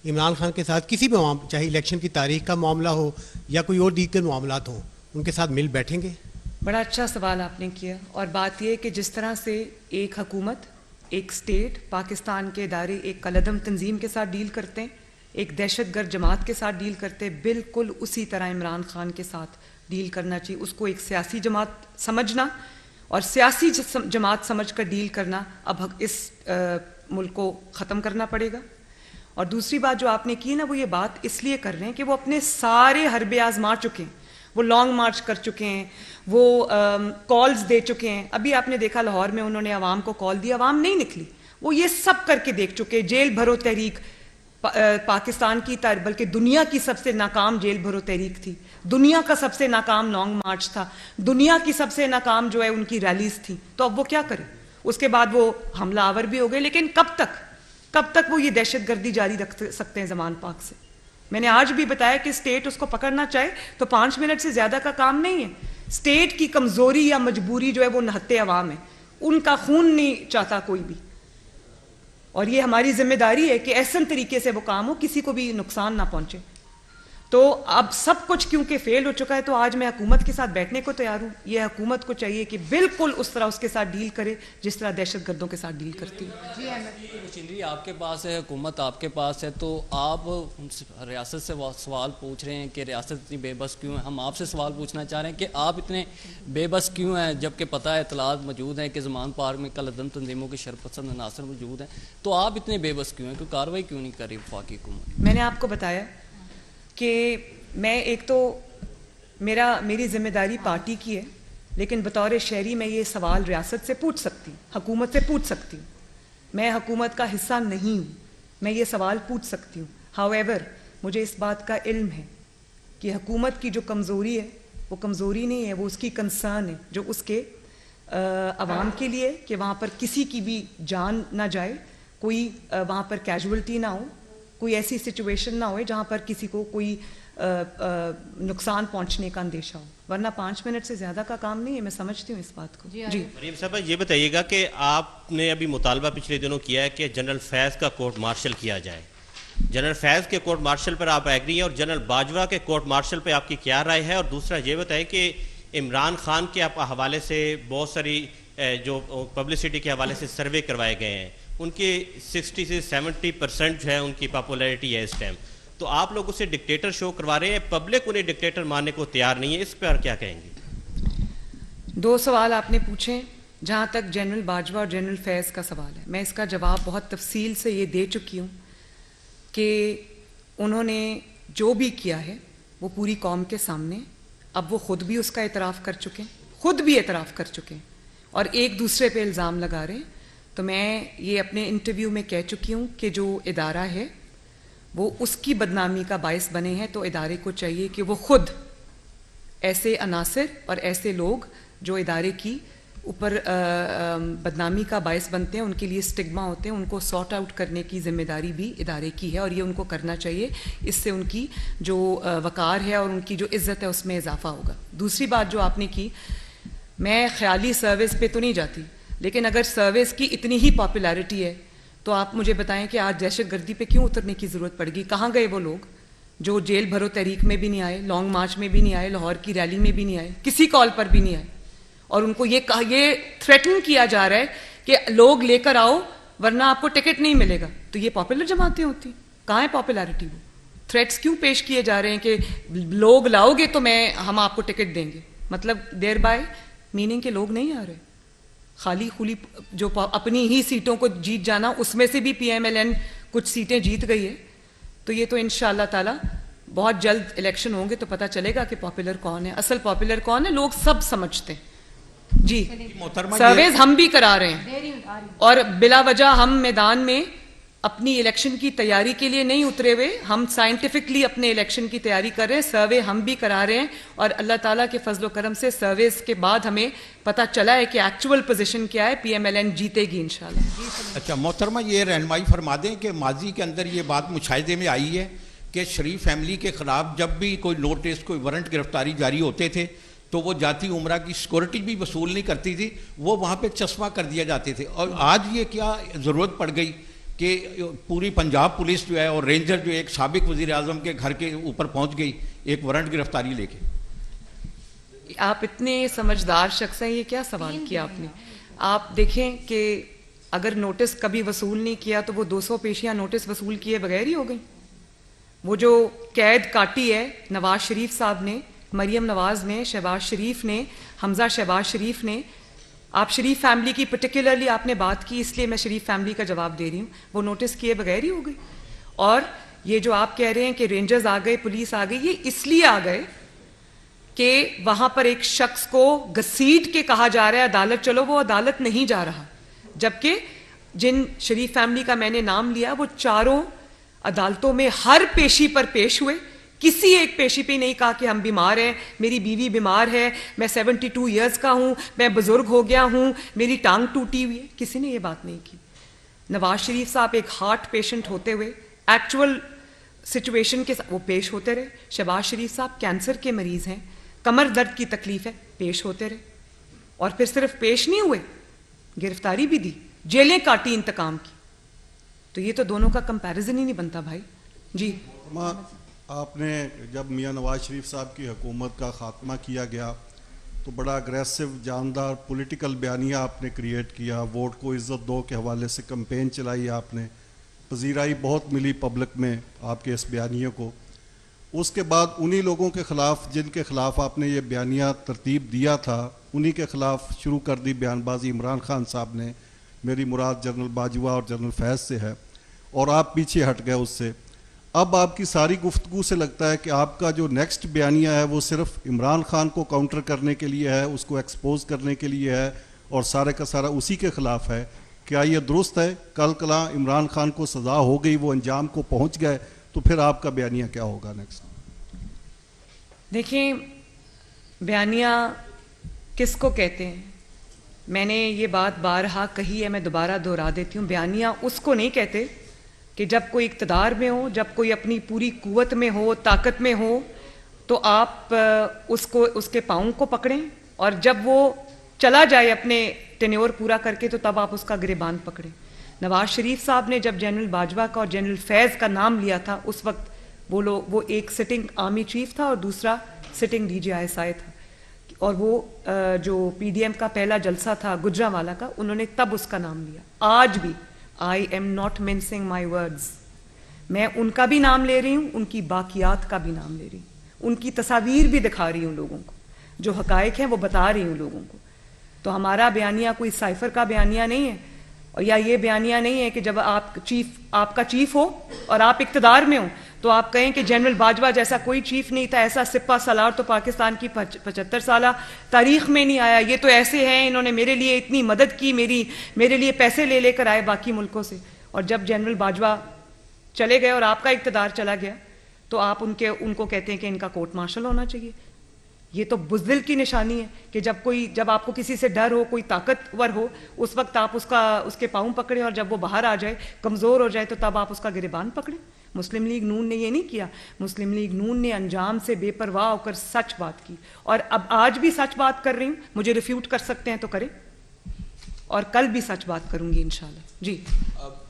इमरान खान के साथ किसी भी चाहे इलेक्शन की तारीख का मामला हो या कोई और दीगर मामलात हों उनके साथ मिल बैठेंगे? बड़ा अच्छा सवाल आपने किया। और बात यह कि जिस तरह से एक हुकूमत, एक स्टेट, पाकिस्तान के इदारे एक कलदम तंजीम के साथ डील करते हैं, एक दहशतगर्द जमात के साथ डील करते हैं, बिल्कुल उसी तरह इमरान खान के साथ डील करना चाहिए। उसको एक सियासी जमात समझना और सियासी जमात समझ कर डील करना अब इस मुल्क को ख़त्म करना पड़ेगा। और दूसरी बात जो आपने की ना, वो ये बात इसलिए कर रहे हैं कि वो अपने सारे हरबे आजमा चुके हैं, वो लॉन्ग मार्च कर चुके हैं, वो कॉल्स दे चुके हैं। अभी आपने देखा लाहौर में उन्होंने आवाम को कॉल दी, आवाम नहीं निकली। वो ये सब करके देख चुके। जेल भरो तहरीक पाकिस्तान की बल्कि दुनिया की सबसे नाकाम जेल भरो तहरीक थी, दुनिया का सबसे नाकाम लॉन्ग मार्च था, दुनिया की सबसे नाकाम जो है उनकी रैलीज थी। तो अब वो क्या करें? उसके बाद वो हमलावर भी हो गए, लेकिन कब तक वो ये दहशतगर्दी जारी रख सकते हैं ज़मान पाक से? मैंने आज भी बताया कि स्टेट उसको पकड़ना चाहे तो 5 मिनट से ज़्यादा का काम नहीं है। स्टेट की कमज़ोरी या मजबूरी जो है वो नहत्ते अवाम है, उनका खून नहीं चाहता कोई भी। और ये हमारी जिम्मेदारी है कि ऐसे तरीके से वो काम हो किसी को भी नुकसान ना पहुंचे। तो अब सब कुछ क्योंकि फेल हो चुका है, तो आज मैं हुकूमत के साथ बैठने को तैयार हूँ। ये हुकूमत को चाहिए कि बिल्कुल उस तरह उसके साथ डील करे जिस तरह दहशतगर्दों के साथ डील करती है। जी अहमद। मशीनरी आपके पास है, हुकूमत आपके पास है, तो आप रियासत से सवाल पूछ रहे हैं कि रियासत इतनी बेबस क्यों है। हम आपसे सवाल पूछना चाह रहे हैं कि आप इतने बेबस क्यों हैं, जबकि पता है, इतलात मौजूद हैं कि ज़मान पार्क में कलअदम तंजीमों के शरपसंद अनासर मौजूद हैं, तो आप इतने बेबस क्यों हैं? कोई कार्रवाई क्यों नहीं कर रही वफाकी हुकूमत? मैंने आपको बताया कि मैं एक तो मेरी जिम्मेदारी पार्टी की है, लेकिन बतौर शहरी मैं ये सवाल रियासत से पूछ सकती हूँ, हुकूमत से पूछ सकती हूँ। मैं हुकूमत का हिस्सा नहीं हूँ, मैं ये सवाल पूछ सकती हूँ। हाउएवर मुझे इस बात का इल्म है कि हुकूमत की जो कमज़ोरी है वो कमज़ोरी नहीं है, वो उसकी कंसर्न है जो उसके अवाम के लिए, कि वहाँ पर किसी की भी जान ना जाए, कोई वहाँ पर कैजुअल्टी ना हो, कोई ऐसी सिचुएशन ना हो जहाँ पर किसी को कोई नुकसान पहुंचने का अंदेशा हो। वरना 5 मिनट से ज़्यादा का काम नहीं है, मैं समझती हूँ इस बात को। जी मरीम साहब, ये बताइएगा कि आपने अभी मुतालबा पिछले दिनों किया है कि जनरल फैज़ का कोर्ट मार्शल किया जाए। जनरल फैज़ के कोर्ट मार्शल पर आप एग्री हैं, और जनरल बाजवा के कोर्ट मार्शल पर आपकी क्या राय है? और दूसरा ये बताएं कि इमरान खान के हवाले से बहुत सारी जो पब्लिसिटी के हवाले से सर्वे करवाए गए हैं, उनकी 60 से 70% जो है उनकी पॉपुलैरिटी है इस टाइम, तो आप लोग उसे डिक्टेटर शो करवा रहे हैं, पब्लिक उन्हें डिक्टेटर मानने को तैयार नहीं है, इस पर क्या कहेंगे? 2 सवाल आपने पूछे। जहाँ तक जनरल बाजवा और जनरल फैज़ का सवाल है, मैं इसका जवाब बहुत तफसील से ये दे चुकी हूँ कि उन्होंने जो भी किया है वो पूरी कौम के सामने, अब वो खुद भी उसका एतराफ़ कर चुके हैं, खुद भी एतराफ़ कर चुके हैं और एक दूसरे पे इल्ज़ाम लगा रहे हैं। तो मैं ये अपने इंटरव्यू में कह चुकी हूँ कि जो इदारा है वो उसकी बदनामी का बायस बने हैं, तो इदारे को चाहिए कि वो खुद ऐसे अनासिर और ऐसे लोग जो इदारे की ऊपर बदनामी का बायस बनते हैं, उनके लिए स्टिग्मा होते हैं, उनको सॉर्ट आउट करने की जिम्मेदारी भी इदारे की है और ये उनको करना चाहिए। इससे उनकी जो वक़ार है और उनकी जो इज़्ज़त है उसमें इजाफा होगा। दूसरी बात जो आपने की, मैं ख्याली सर्विस पे तो नहीं जाती, लेकिन अगर सर्विस की इतनी ही पॉपुलैरिटी है तो आप मुझे बताएं कि आज दहशतगर्दी पे क्यों उतरने की ज़रूरत पड़ेगी? कहाँ गए वो लोग जो जेल भरो तहरीक में भी नहीं आए, लॉन्ग मार्च में भी नहीं आए, लाहौर की रैली में भी नहीं आए, किसी कॉल पर भी नहीं आए, और उनको ये थ्रेटन किया जा रहा है कि लोग लेकर आओ वरना आपको टिकट नहीं मिलेगा। तो ये पॉपुलर जमातें होती, कहाँ है पॉपुलैरिटी? वो थ्रेट्स क्यों पेश किए जा रहे हैं कि लोग लाओगे तो हम आपको टिकट देंगे, मतलब देयर बाय मीनिंग के लोग नहीं आ रहे, खाली खुली जो अपनी ही सीटों को जीत जाना, उसमें से भी PMLN कुछ सीटें जीत गई है। तो ये तो इंशाअल्लाह ताला बहुत जल्द इलेक्शन होंगे तो पता चलेगा कि पॉपुलर कौन है, असल पॉपुलर कौन है, लोग सब समझते हैं। जी सर्वेज हम भी करा रहे हैं और बिला वजह हम मैदान में अपनी इलेक्शन की तैयारी के लिए नहीं उतरे हुए, हम साइंटिफिकली अपने इलेक्शन की तैयारी कर रहे हैं, सर्वे हम भी करा रहे हैं और अल्लाह ताला के फजलो करम से सर्वेस के बाद हमें पता चला है कि एक्चुअल पोजीशन क्या है, PMLN जीतेगी इंशाल्लाह। अच्छा मोहतरमा, ये रहनुमाई फरमा दें कि माजी के अंदर ये बात मुशाहिदे में आई है कि शरीफ फैमिली के ख़िलाफ़ जब भी कोई नोटिस, कोई वारंट गिरफ्तारी जारी होते थे तो वो जाती उम्रा की सिक्योरिटी भी वसूल नहीं करती थी, वो वहाँ पर चश्मा कर दिया जाते थे। और आज ये क्या ज़रूरत पड़ गई कि पूरी पंजाब पुलिस जो है और रेंजर जो एक साबिक वज़ीर आज़म के घर के ऊपर पहुंच गई एक वारंट गिरफ्तारी लेके? आप इतने समझदार शख्स हैं, ये क्या सवाल किया आपने? आप देखें कि अगर नोटिस कभी वसूल नहीं किया तो वो 200 पेशियां नोटिस वसूल किए बगैर ही हो गई। वो जो कैद काटी है नवाज शरीफ साहब ने, मरियम नवाज ने, शहबाज शरीफ ने, हमजा शहबाज शरीफ ने, आप शरीफ फैमिली की पर्टिकुलरली आपने बात की, इसलिए मैं शरीफ फैमिली का जवाब दे रही हूँ। वो नोटिस किए बगैर ही हो गई। और ये जो आप कह रहे हैं कि रेंजर्स आ गए, पुलिस आ गई, ये इसलिए आ गए कि वहां पर एक शख्स को घसीट के कहा जा रहा है अदालत चलो, वो अदालत नहीं जा रहा। जबकि जिन शरीफ फैमिली का मैंने नाम लिया वो चारों अदालतों में हर पेशी पर पेश हुए, किसी एक पेशी पे नहीं कहा कि हम बीमार हैं, मेरी बीवी बीमार है, मैं 72 ईयर्स का हूं, मैं बुजुर्ग हो गया हूं, मेरी टांग टूटी हुई है, किसी ने ये बात नहीं की। नवाज शरीफ साहब एक हार्ट पेशेंट होते हुए एक्चुअल सिचुएशन के वो पेश होते रहे। शहबाज शरीफ साहब कैंसर के मरीज हैं, कमर दर्द की तकलीफ है, पेश होते रहे। और फिर सिर्फ पेश नहीं हुए, गिरफ्तारी भी दी, जेलें काटी इंतकाम की। तो ये तो दोनों का कंपैरिजन ही नहीं बनता भाई जी। आपने जब मियां नवाज शरीफ साहब की हुकूमत का खात्मा किया गया तो बड़ा अग्रेसिव जानदार पॉलिटिकल बयानिया आपने क्रिएट किया, वोट को इज़्ज़त दो के हवाले से कैंपेन चलाई आपने, पजीराई बहुत मिली पब्लिक में आपके इस बयानियों को। उसके बाद उन्हीं लोगों के ख़िलाफ़ जिनके ख़िलाफ़ आपने ये बयानिया तरतीब दिया था, उन्हीं के ख़िलाफ़ शुरू कर दी बयानबाजी इमरान खान साहब ने। मेरी मुराद जनरल बाजवा और जनरल फैज़ से है, और आप पीछे हट गए उससे। अब आपकी सारी गुफ्तगू से लगता है कि आपका जो नेक्स्ट बयानिया है वो सिर्फ इमरान खान को काउंटर करने के लिए है, उसको एक्सपोज करने के लिए है, और सारे का सारा उसी के ख़िलाफ़ है। क्या ये दुरुस्त है? कल कला इमरान खान को सज़ा हो गई, वो अंजाम को पहुँच गए, तो फिर आपका बयानिया क्या होगा नेक्स्ट? देखिए, बयानिया किसको कहते हैं? मैंने ये बात बारहा कही है, मैं दोबारा दोहरा देती हूँ। बयानिया उसको नहीं कहते कि जब कोई इक़्तिदार में हो, जब कोई अपनी पूरी कुव्वत में हो, ताकत में हो, तो आप उसको उसके पाँव को पकड़ें, और जब वो चला जाए अपने टेन्योर पूरा करके तो तब आप उसका गिरेबान पकड़ें। नवाज शरीफ साहब ने जब जनरल बाजवा का और जनरल फैज़ का नाम लिया था, उस वक्त वो एक सिटिंग आर्मी चीफ था और दूसरा सिटिंग DGI था, और वो जो PDM का पहला जलसा था गुजरांवाला का, उन्होंने तब उसका नाम लिया। आज भी I am not mincing my words, मैं उनका भी नाम ले रही हूँ, उनकी बाकियात का भी नाम ले रही हूँ, उनकी तस्वीर भी दिखा रही हूँ लोगों को, जो हकायक हैं वो बता रही हूँ लोगों को। तो हमारा बयानिया कोई साइफर का बयानिया नहीं है, और या ये बयानिया नहीं है कि जब आपका चीफ हो और आप इक़्तिदार में हो तो आप कहें कि जनरल बाजवा जैसा कोई चीफ नहीं था, ऐसा सिपा सलार तो पाकिस्तान की 75 साल तारीख में नहीं आया, ये तो ऐसे हैं, इन्होंने मेरे लिए इतनी मदद की, मेरे लिए पैसे ले लेकर आए बाकी मुल्कों से। और जब जनरल बाजवा चले गए और आपका इक़्तिदार चला गया तो आप उनको कहते हैं कि इनका कोर्ट मार्शल होना चाहिए। ये तो बुज़दिल की निशानी है कि जब आपको किसी से डर हो, कोई ताकतवर हो, उस वक्त आप उसके पाँव पकड़े, और जब वो बाहर आ जाए, कमज़ोर हो जाए, तो तब आप उसका गिरेबान पकड़े। मुस्लिम लीग नून ने ये नहीं किया। मुस्लिम लीग नून ने अंजाम से बेपरवाह होकर सच बात की, और अब आज भी सच बात कर रही हूँ। मुझे रिफ्यूट कर सकते हैं तो करें, और कल भी सच बात करूंगी इंशाल्लाह जी।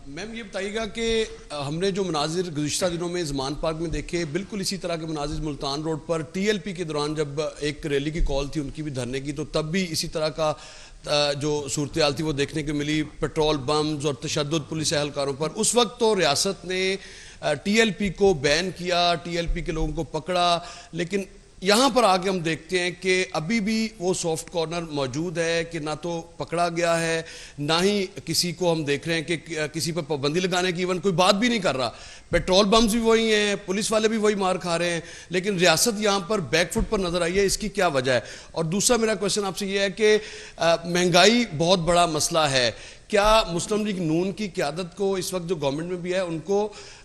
मैम ये बताइएगा कि हमने जो मनाजिर गुज़िश्ता दिनों में ज़मान पार्क में देखे, बिल्कुल इसी तरह के मनाजिर मुल्तान रोड पर TLP के दौरान जब एक रैली की कॉल थी उनकी भी धरने की, तो तब भी इसी तरह का जो सूरत हाल थी वो देखने को मिली, पेट्रोल बम्स और तशद्दुद पुलिस एहलकारों पर। उस वक्त तो रियासत ने TLP को बैन किया, TLP के लोगों को पकड़ा, लेकिन यहाँ पर आके हम देखते हैं कि अभी भी वो सॉफ्ट कॉर्नर मौजूद है कि ना तो पकड़ा गया है, ना ही किसी को हम देख रहे हैं कि किसी पर पाबंदी लगाने की इवन कोई बात भी नहीं कर रहा। पेट्रोल बम्स भी वही हैं, पुलिस वाले भी वही मार खा रहे हैं, लेकिन रियासत यहाँ पर बैकफुट पर नजर आई है। इसकी क्या वजह है? और दूसरा मेरा क्वेश्चन आपसे ये है कि महंगाई बहुत बड़ा मसला है, क्या मुस्लिम लीग नून की क़यादत को इस वक्त जो गवर्नमेंट में भी है उनको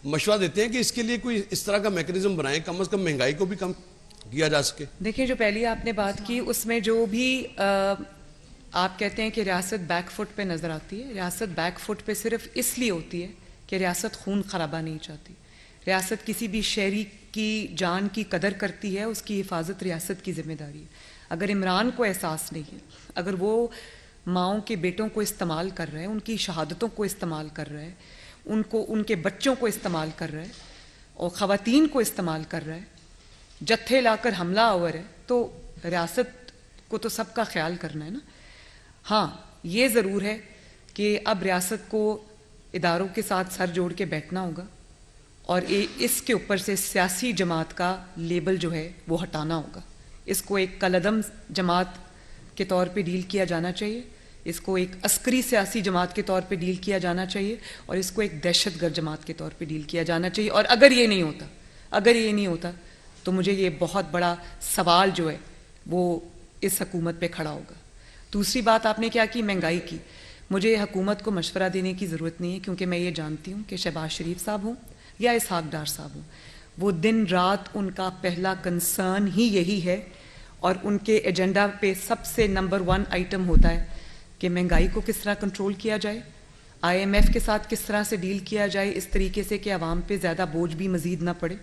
मशवरा देते हैं कि इसके लिए कोई इस तरह का मैकेनिज्म बनाएं, कम से कम महंगाई को भी कम किया जा सके? देखिए, जो पहली आपने बात की उसमें जो भी आप कहते हैं कि रियासत बैकफुट पे नज़र आती है, रियासत बैकफुट पे सिर्फ इसलिए होती है कि रियासत खून खराबा नहीं चाहती। रियासत किसी भी शहरी की जान की कदर करती है, उसकी हिफाजत रियासत की जिम्मेदारी है। अगर इमरान को एहसास नहीं है, अगर वो माओं के बेटों को इस्तेमाल कर रहे हैं, उनकी शहादतों को इस्तेमाल कर रहे हैं, उनके बच्चों को इस्तेमाल कर रहे हैं और ख़वातीन को इस्तेमाल कर रहा है, जत्थे लाकर हमला आवर है, तो रियासत को तो सबका ख्याल करना है ना। हाँ, ये ज़रूर है कि अब रियासत को इदारों के साथ सर जोड़ के बैठना होगा और इसके ऊपर से सियासी जमात का लेबल जो है वो हटाना होगा। इसको एक कलअदम जमात के तौर पे डील किया जाना चाहिए। इसको एक अस्करी सियासी जमात के तौर पे डील किया जाना चाहिए और इसको एक दहशतगर्द जमात के तौर पे डील किया जाना चाहिए। और अगर ये नहीं होता तो मुझे ये बहुत बड़ा सवाल जो है वो इस हुकूमत पे खड़ा होगा। दूसरी बात आपने क्या की, महंगाई की। मुझे हुकूमत को मशवरा देने की ज़रूरत नहीं है, क्योंकि मैं ये जानती हूँ कि शहबाज शरीफ साहब हों या इसहाक डार साहब हों, वो दिन रात उनका पहला कंसर्न ही यही है और उनके एजेंडा पे सबसे नंबर 1 आइटम होता है कि महंगाई को किस तरह कंट्रोल किया जाए, IMF के साथ किस तरह से डील किया जाए इस तरीके से कि आवाम पे ज़्यादा बोझ भी मज़ीद ना पड़े।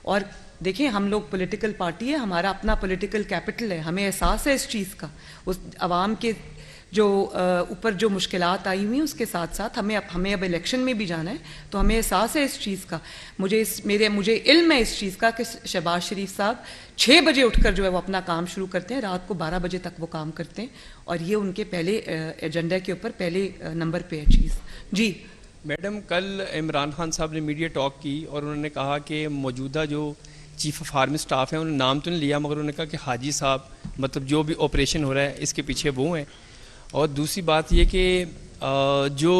और देखिए, हम लोग पॉलिटिकल पार्टी है, हमारा अपना पॉलिटिकल कैपिटल है, हमें एहसास है इस चीज़ का। उस आवाम के जो ऊपर जो मुश्किलात आई हुई हैं उसके साथ साथ हमें अब इलेक्शन में भी जाना है, तो हमें एहसास है इस चीज़ का। मुझे इल्म है इस चीज़ का कि शहबाज शरीफ साहब 6 बजे उठकर जो है वो अपना काम शुरू करते हैं, रात को 12 बजे तक वो काम करते हैं, और ये उनके पहले एजेंडा के ऊपर पहले नंबर पे है चीज़। जी मैडम, कल इमरान खान साहब ने मीडिया टॉक की और उन्होंने कहा कि मौजूदा जो चीफ ऑफ आर्मी स्टाफ है, उन्होंने नाम तो नहीं लिया, मगर उन्होंने कहा कि हाजी साहब मतलब जो भी ऑपरेशन हो रहा है इसके पीछे वो हैं। और दूसरी बात ये कि जो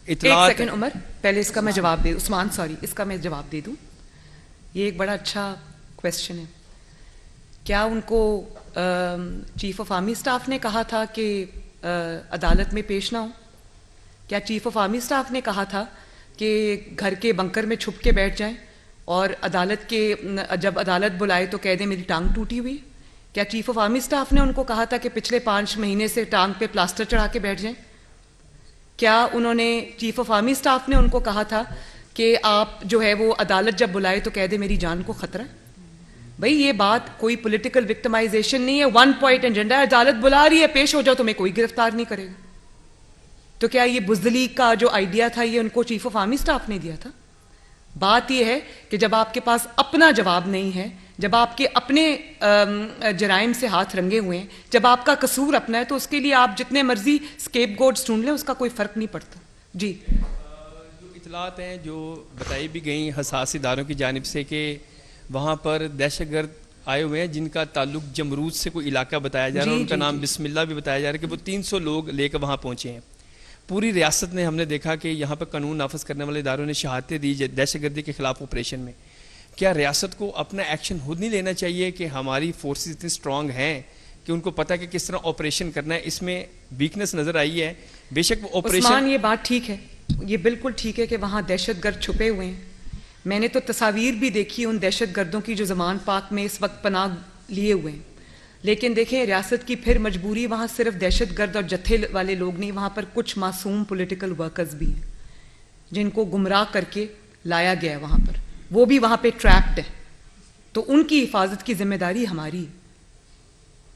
इतलात... एक सेकंड उमर, पहले इसका मैं जवाब दे उस्मान सॉरी इसका मैं जवाब दे दूं। ये एक बड़ा अच्छा क्वेश्चन है। क्या उनको चीफ ऑफ आर्मी स्टाफ ने कहा था कि अदालत में पेश ना हो? क्या चीफ ऑफ आर्मी स्टाफ ने कहा था कि घर के बंकर में छुप के बैठ जाएं और जब अदालत बुलाए तो कह दें मेरी टांग टूटी हुई? क्या चीफ ऑफ आर्मी स्टाफ ने उनको कहा था कि पिछले 5 महीने से टांग पे प्लास्टर चढ़ा के बैठ जाएं? क्या उन्होंने चीफ ऑफ आर्मी स्टाफ ने उनको कहा था कि आप जो है वो अदालत जब बुलाए तो कह दे मेरी जान को खतरा है? भाई, ये बात कोई पॉलिटिकल विक्टिमाइजेशन नहीं है, 1 पॉइंट एजेंडा है। अदालत बुला रही है, पेश हो जाओ, तुम्हें कोई गिरफ्तार नहीं करेगा। तो क्या ये बुज़दिली का जो आइडिया था ये उनको चीफ ऑफ आर्मी स्टाफ ने दिया था? बात यह है कि जब आपके पास अपना जवाब नहीं है, जब आपके अपने जराइम से हाथ रंगे हुए हैं, जब आपका कसूर अपना है, तो उसके लिए आप जितने मर्जी स्केपगोट्स ढूंढ लें, उसका कोई फर्क नहीं पड़ता। जी, जो इतलात हैं जो बताई भी गई हसास इदारों की जानिब से कि वहाँ पर दहशतगर्द आए हुए हैं जिनका ताल्लुक जमरूद से कोई इलाका बताया जा रहा है, उनका नाम बिस्मिल्लाह भी बताया जा रहा है कि वो 300 लोग लेकर वहाँ पहुँचे हैं। पूरी रियासत में हमने देखा कि यहाँ पर कानून नाफज करने वाले इदारों ने शहादतें दी दहशतगर्दी के खिलाफ ऑपरेशन में। क्या रियासत को अपना एक्शन खुद नहीं लेना चाहिए कि हमारी फोर्सेस इतनी स्ट्रांग हैं कि उनको पता है कि किस तरह ऑपरेशन करना है? इसमें वीकनेस नजर आई है। बेशक वो ऑपरेशन, ये बात ठीक है, ये बिल्कुल ठीक है कि वहाँ दहशतगर्द छुपे हुए हैं। मैंने तो तस्वीर भी देखी उन दहशतगर्दों की जो ज़मान पाक में इस वक्त पनाह लिए हुए हैं। लेकिन देखें, रियासत की फिर मजबूरी, वहाँ सिर्फ दहशतगर्द और जत्थे वाले लोग नहीं, वहाँ पर कुछ मासूम पॉलिटिकल वर्कर्स भी हैं जिनको गुमराह करके लाया गया है वहाँ पर, वो भी वहाँ पे ट्रैप्ड है। तो उनकी हिफाजत की जिम्मेदारी हमारी है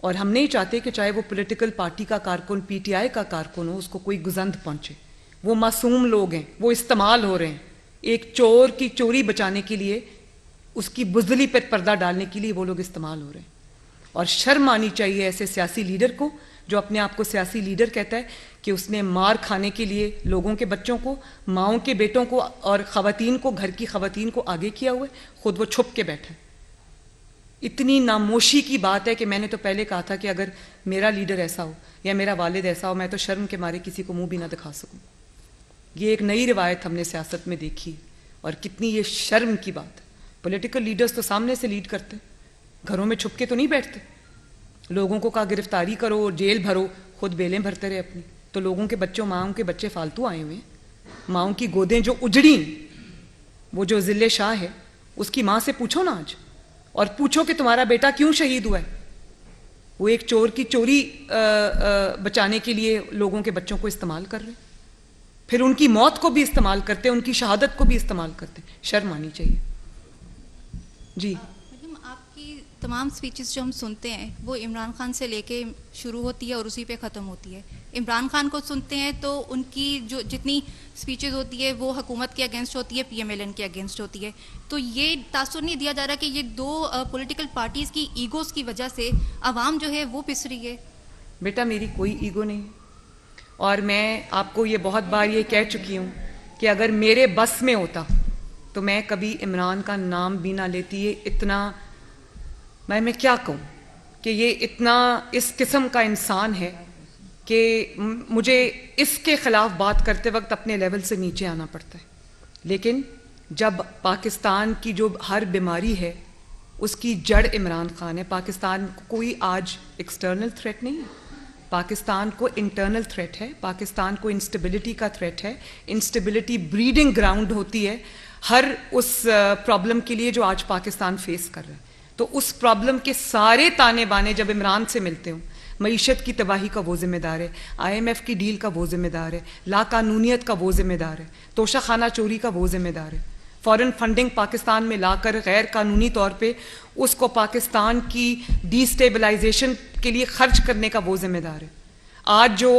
और हम नहीं चाहते कि चाहे वो पॉलिटिकल पार्टी का कारकुन, PTI का कारकुन हो, उसको कोई गुजंद पहुँचे। वो मासूम लोग हैं, वो इस्तेमाल हो रहे हैं। एक चोर की चोरी बचाने के लिए, उसकी बुज़दिली पर पर्दा डालने के लिए वो लोग इस्तेमाल हो रहे हैं। और शर्म आनी चाहिए ऐसे सियासी लीडर को जो अपने आप को सियासी लीडर कहता है कि उसने मार खाने के लिए लोगों के बच्चों को, माओं के बेटों को और ख़वातीन को, घर की ख़वातीन को आगे किया हुआ है, खुद वो छुप के बैठा है। इतनी नामोशी की बात है कि मैंने तो पहले कहा था कि अगर मेरा लीडर ऐसा हो या मेरा वालिद ऐसा हो, मैं तो शर्म के मारे किसी को मुंह भी ना दिखा सकूं। ये एक नई रिवायत हमने सियासत में देखी और कितनी ये शर्म की बात है। पॉलिटिकल लीडर्स तो सामने से लीड करते, घरों में छुप के तो नहीं बैठते। लोगों को कहा गिरफ्तारी करो, जेल भरो, खुद बेलें भरते रहे अपनी। तो लोगों के बच्चों, माओं के बच्चे फालतू आए हुए हैं, माओं की गोदें जो उजड़ी, वो जो जिले शाह है उसकी माँ से पूछो ना आज, और पूछो कि तुम्हारा बेटा क्यों शहीद हुआ है। वो एक चोर की चोरी बचाने के लिए लोगों के बच्चों को इस्तेमाल कर रहे, फिर उनकी मौत को भी इस्तेमाल करते, उनकी शहादत को भी इस्तेमाल करते। शर्म आनी चाहिए। जी, आपकी तमाम स्पीचेस जो हम सुनते हैं वो इमरान खान से लेके शुरू होती है और उसी पे ख़त्म होती है। इमरान खान को सुनते हैं तो उनकी जो जितनी स्पीचेस होती है वो हुकूमत के अगेंस्ट होती है, PMLN के अगेंस्ट होती है। तो ये तासुर नहीं दिया जा रहा कि ये दो पॉलिटिकल पार्टीज़ की ईगोज़ की वजह से आवाम जो है वो पिस रही है। बेटा, मेरी कोई ईगो नहीं है और मैं आपको ये बहुत बार ये कह चुकी हूँ कि अगर मेरे बस में होता तो मैं कभी इमरान का नाम भी ना लेती। ये इतना, मैं क्या कहूँ कि ये इतना इस किस्म का इंसान है कि मुझे इसके ख़िलाफ़ बात करते वक्त अपने लेवल से नीचे आना पड़ता है, लेकिन जब पाकिस्तान की जो हर बीमारी है उसकी जड़ इमरान खान है। पाकिस्तान को कोई आज एक्सटर्नल थ्रेट नहीं है, पाकिस्तान को इंटरनल थ्रेट है, पाकिस्तान को इंस्टेबिलिटी का थ्रेट है। इंस्टेबिलिटी ब्रीडिंग ग्राउंड होती है हर उस प्रॉब्लम के लिए जो आज पाकिस्तान फेस कर रहा है। तो उस प्रॉब्लम के सारे ताने बाने जब इमरान से मिलते हों, मईशत की तबाही का वो जिम्मेदार है, IMF की डील का वो जिम्मेदार है, लाकानूनियत का वो जिम्मेदार है, तोशा खाना चोरी का वो जिम्मेदार है, फॉरेन फंडिंग पाकिस्तान में लाकर गैर कानूनी तौर पे उसको पाकिस्तान की डिस्टेबलाइजेशन के लिए खर्च करने का वो जिम्मेदार है। आज जो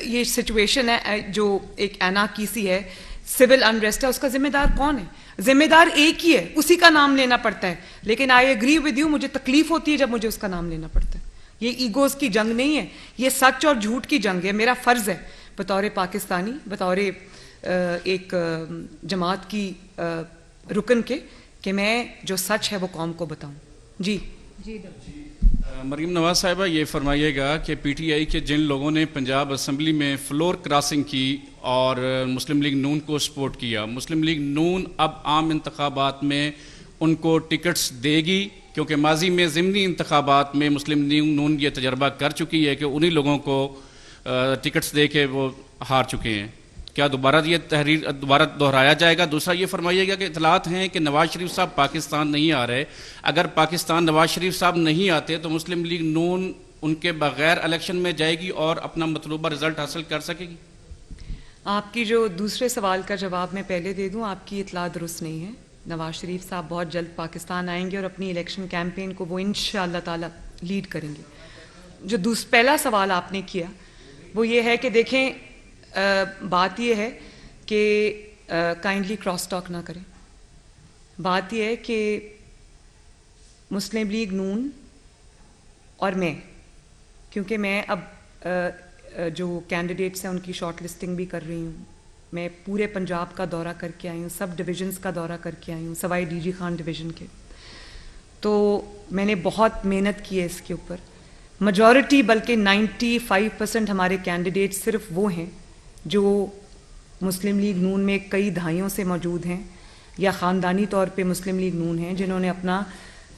ये सिचुएशन है, जो एक एनाकीसी है, सिविल अनरेस्ट है, उसका जिम्मेदार कौन है? जिम्मेदार एक ही है, उसी का नाम लेना पड़ता है। लेकिन आई एग्री विद यू, मुझे तकलीफ होती है जब मुझे उसका नाम लेना पड़ता है। ये ईगोज की जंग नहीं है, ये सच और झूठ की जंग है। मेरा फ़र्ज़ है बतौर पाकिस्तानी, बतौर एक जमात की रुकन के, कि मैं जो सच है वो कौम को बताऊं। जी मरीम नवाज साहिबा, ये फरमाइएगा कि PTI के जिन लोगों ने पंजाब असम्बली में फ्लोर क्रॉसिंग की और मुस्लिम लीग नून को सपोर्ट किया, मुस्लिम लीग नून अब आम इंतखाबात में उनको टिकट्स देगी? क्योंकि माजी में ज़िमनी इंतखाबात में मुस्लिम लीग नून ये तजर्बा कर चुकी है कि उन्हीं लोगों को टिकट्स दे के वो हार चुके हैं। क्या दोबारा ये तहरीर दोबारा दोहराया जाएगा? दूसरा ये फरमाइएगा कि इतलात हैं कि नवाज शरीफ साहब पाकिस्तान नहीं आ रहे। अगर पाकिस्तान नवाज शरीफ साहब नहीं आते तो मुस्लिम लीग नून उनके बगैर इलेक्शन में जाएगी और अपना मतलूबा रिजल्ट हासिल कर सकेगी? आपकी जो दूसरे सवाल का जवाब मैं पहले दे दूं, आपकी इतला दुरुस्त नहीं है। नवाज शरीफ साहब बहुत जल्द पाकिस्तान आएंगे और अपनी इलेक्शन कैंपेन को वो इंशाअल्लाह ताला लीड करेंगे। जो पहला सवाल आपने किया वो ये है कि देखें, बात यह है कि काइंडली क्रॉस टॉक ना करें। बात यह है कि मुस्लिम लीग नून और मैं, क्योंकि मैं अब जो कैंडिडेट्स हैं उनकी शॉर्ट लिस्टिंग भी कर रही हूँ, मैं पूरे पंजाब का दौरा करके आई हूँ, सब डिविजन्स का दौरा करके आई हूँ, सवाई DG खान डिवीज़न के। तो मैंने बहुत मेहनत की है इसके ऊपर। मेजॉरिटी बल्कि 95% हमारे कैंडिडेट सिर्फ वो हैं जो मुस्लिम लीग नून में कई दहाइयों से मौजूद हैं या ख़ानदानी तौर पे मुस्लिम लीग नून हैं, जिन्होंने अपना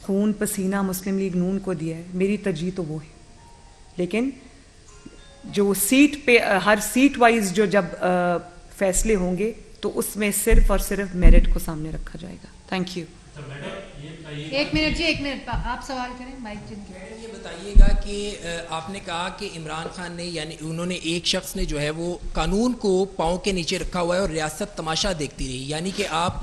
खून पसीना मुस्लिम लीग नून को दिया है। मेरी तरजीह तो वो है, लेकिन जो सीट पे हर सीट वाइज जो जब फैसले होंगे तो उसमें सिर्फ और सिर्फ मेरिट को सामने रखा जाएगा। Thank you. एक मिनट जी, एक मिनट, आप सवाल करें माइक जी। ये बताइएगा कि आपने कहा कि इमरान खान ने, यानी उन्होंने, एक शख्स ने जो है वो कानून को पाँव के नीचे रखा हुआ है और रियासत तमाशा देखती रही, यानी कि आप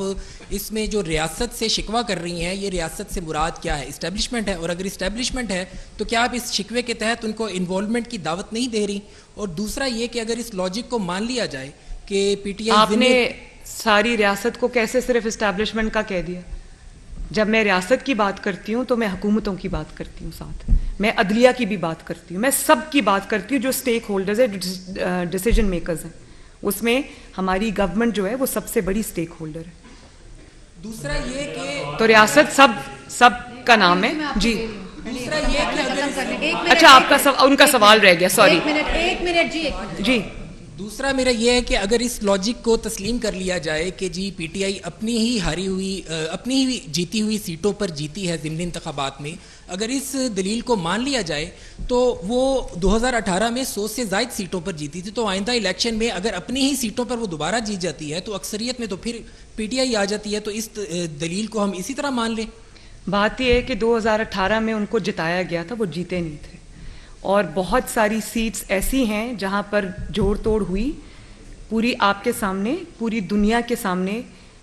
इसमें जो रियासत से शिकवा कर रही हैं, ये रियासत से मुराद क्या है? इस्टेब्लिशमेंट है? और अगर इस्टेब्लिशमेंट है तो क्या आप इस शिकवे के तहत उनको इन्वॉल्वमेंट की दावत नहीं दे रही? और दूसरा ये कि अगर इस लॉजिक को मान लिया जाए कि PTI, आपने सारी रियासत को कैसे सिर्फ इस्टेब्लिशमेंट का कह दिया? जब मैं रियासत की बात करती हूँ तो मैं हुकूमतों की बात करती हूँ, साथ मैं अदलिया की भी बात करती हूँ, मैं सब की बात करती हूँ जो स्टेक होल्डर्स है, डिसीजन मेकर्स हैं। उसमें हमारी गवर्नमेंट जो है वो सबसे बड़ी स्टेक होल्डर है। दूसरा ये कि तो रियासत सब का नाम है जी। दूसरा ये कि अच्छा, आपका उनका सवाल रह गया, सॉरी। एक मिनट जी। दूसरा मेरा यह है कि अगर इस लॉजिक को तस्लीम कर लिया जाए कि जी PTI अपनी ही जीती हुई सीटों पर जीती है ज़िमनी इंतखाबात में, अगर इस दलील को मान लिया जाए तो वो 2018 में 100 से ज़ायद सीटों पर जीती थी, तो आइंदा इलेक्शन में अगर अपनी ही सीटों पर वो दोबारा जीत जाती है तो अक्सरियत में तो फिर PTI आ जाती है। तो इस दलील को हम इसी तरह मान लें? बात यह है कि 2018 में उनको जिताया गया था, वो जीते नहीं थे, और बहुत सारी सीट्स ऐसी हैं जहां पर जोड़ तोड़ हुई, पूरी आपके सामने, पूरी दुनिया के सामने।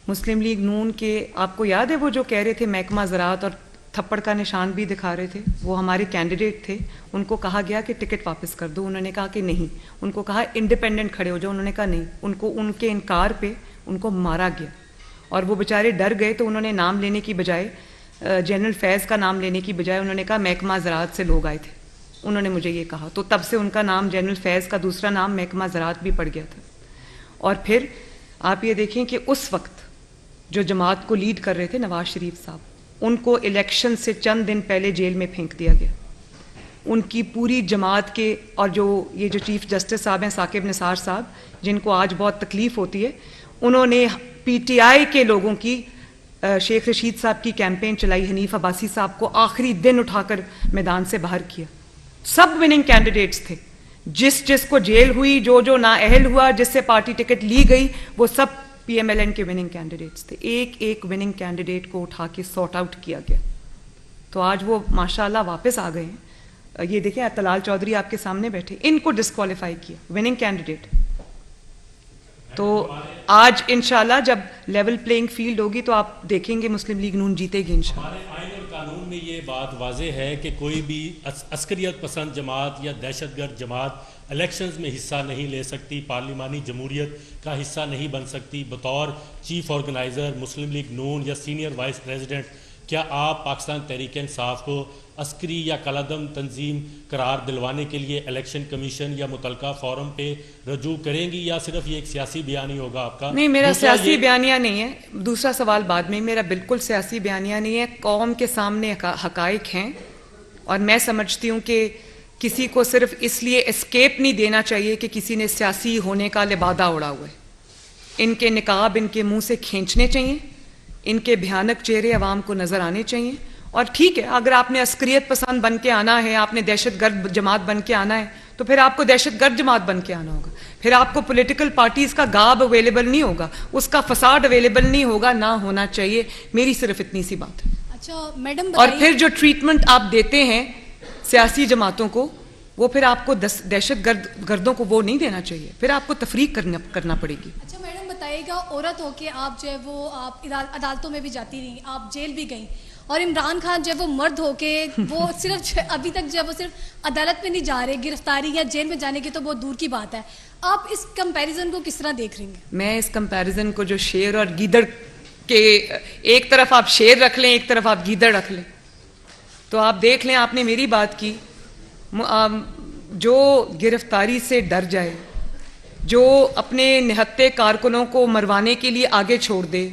मुस्लिम लीग नून के, आपको याद है वो जो कह रहे थे महकमा ज़राअत और थप्पड़ का निशान भी दिखा रहे थे, वो हमारे कैंडिडेट थे, उनको कहा गया कि टिकट वापस कर दो, उन्होंने कहा कि नहीं। उनको कहा इंडिपेंडेंट खड़े हो जाओ, उन्होंने कहा नहीं। उनको उनके इनकार पे उनको मारा गया और वो बेचारे डर गए, तो उन्होंने नाम लेने की बजाय, जनरल फैज़ का नाम लेने की बजाय उन्होंने कहा महकमा ज़राअत से लोग आए थे, उन्होंने मुझे ये कहा। तो तब से उनका नाम जनरल फैज़ का दूसरा नाम महकमा ज़राअत भी पड़ गया था। और फिर आप ये देखें कि उस वक्त जो जमात को लीड कर रहे थे नवाज शरीफ साहब, उनको इलेक्शन से चंद दिन पहले जेल में फेंक दिया गया। उनकी पूरी जमात के, और जो ये जो चीफ जस्टिस साहब हैं साकिब निसार साहब, जिनको आज बहुत तकलीफ होती है, उन्होंने पीटीआई के लोगों की शेख रशीद साहब की कैंपेन चलाई, हनीफ अब्बासी साहब को आखिरी दिन उठाकर मैदान से बाहर किया। सब विनिंग कैंडिडेट्स थे, जिसको जेल हुई, जो नाअहल हुआ, जिससे पार्टी टिकट ली गई, वो सब पीएमएलएन के विनिंग कैंडिडेट्स थे। एक एक विनिंग कैंडिडेट को उठा के सॉर्ट आउट किया गया। तो आज वो माशाल्लाह वापस आ गए हैं। ये देखें, तलाल चौधरी आपके सामने बैठे, इनको डिस्क्वालीफाई किया, विनिंग कैंडिडेट। तो आज इंशाल्लाह जब लेवल प्लेइंग फील्ड होगी तो आप देखेंगे मुस्लिम लीग नून जीतेगी इंशाल्लाह। हमारे आईन और कानून में ये बात वाज़ेह है कि कोई भी अस्करियत पसंद जमात या दहशतगर्द जमात इलेक्शंस में हिस्सा नहीं ले सकती, पार्लिमानी जमहूरियत का हिस्सा नहीं बन सकती। बतौर चीफ ऑर्गेनाइज़र मुस्लिम लीग नून या सीनियर वाइस प्रेसिडेंट, क्या आप पाकिस्तान तहरीक इंसाफ को अस्करी या कलादम तंजीम करार दिलवाने के लिए इलेक्शन कमीशन या मुतलका फोरम पे रजू करेंगी, या सिर्फ ये एक सियासी बयानी होगा आपका? नहीं, मेरा सियासी बयानिया नहीं है। दूसरा सवाल बाद में, मेरा बिल्कुल सियासी बयानिया नहीं है। कौम के सामने हकाइक हैं और मैं समझती हूँ कि किसी को सिर्फ इसलिए एस्केप नहीं देना चाहिए कि किसी ने सियासी होने का लिबादा उड़ा हुआ है। इनके निकाब इनके मुंह से खींचने चाहिए, इनके भयानक चेहरे अवाम को नजर आने चाहिए। और ठीक है, अगर आपने अस्करियत पसंद बन के आना है, आपने दहशतगर्द जमात बन के आना है, तो फिर आपको दहशतगर्द जमात बन के आना होगा। फिर आपको पॉलिटिकल पार्टीज का गाब अवेलेबल नहीं होगा, उसका फसाड अवेलेबल नहीं होगा, ना होना चाहिए। मेरी सिर्फ इतनी सी बात है। अच्छा मैडम, और फिर जो ट्रीटमेंट आप देते हैं सियासी जमातों को, वो फिर आपको दहशतगर्दों को वो नहीं देना चाहिए, फिर आपको तफरीक करना पड़ेगी। अच्छा मैडम बताइएगा, औरत होके आप जो है वो आप अदालतों में भी जाती रही, आप जेल भी गई, और इमरान खान जो है वो मर्द होके वो सिर्फ अभी तक जो है वो सिर्फ अदालत में नहीं जा रहे, गिरफ्तारी या जेल में जाने की तो बहुत दूर की बात है। आप इस कंपैरिजन को किस तरह देख रही हैं? मैं इस कंपैरिजन को, जो शेर और गीदड़ के, एक तरफ आप शेर रख लें, एक तरफ आप गीदड़ रख लें, तो आप देख लें, आपने मेरी बात की, जो गिरफ्तारी से डर जाए, जो अपने निहत्ते कारकुनों को मरवाने के लिए आगे छोड़ दे,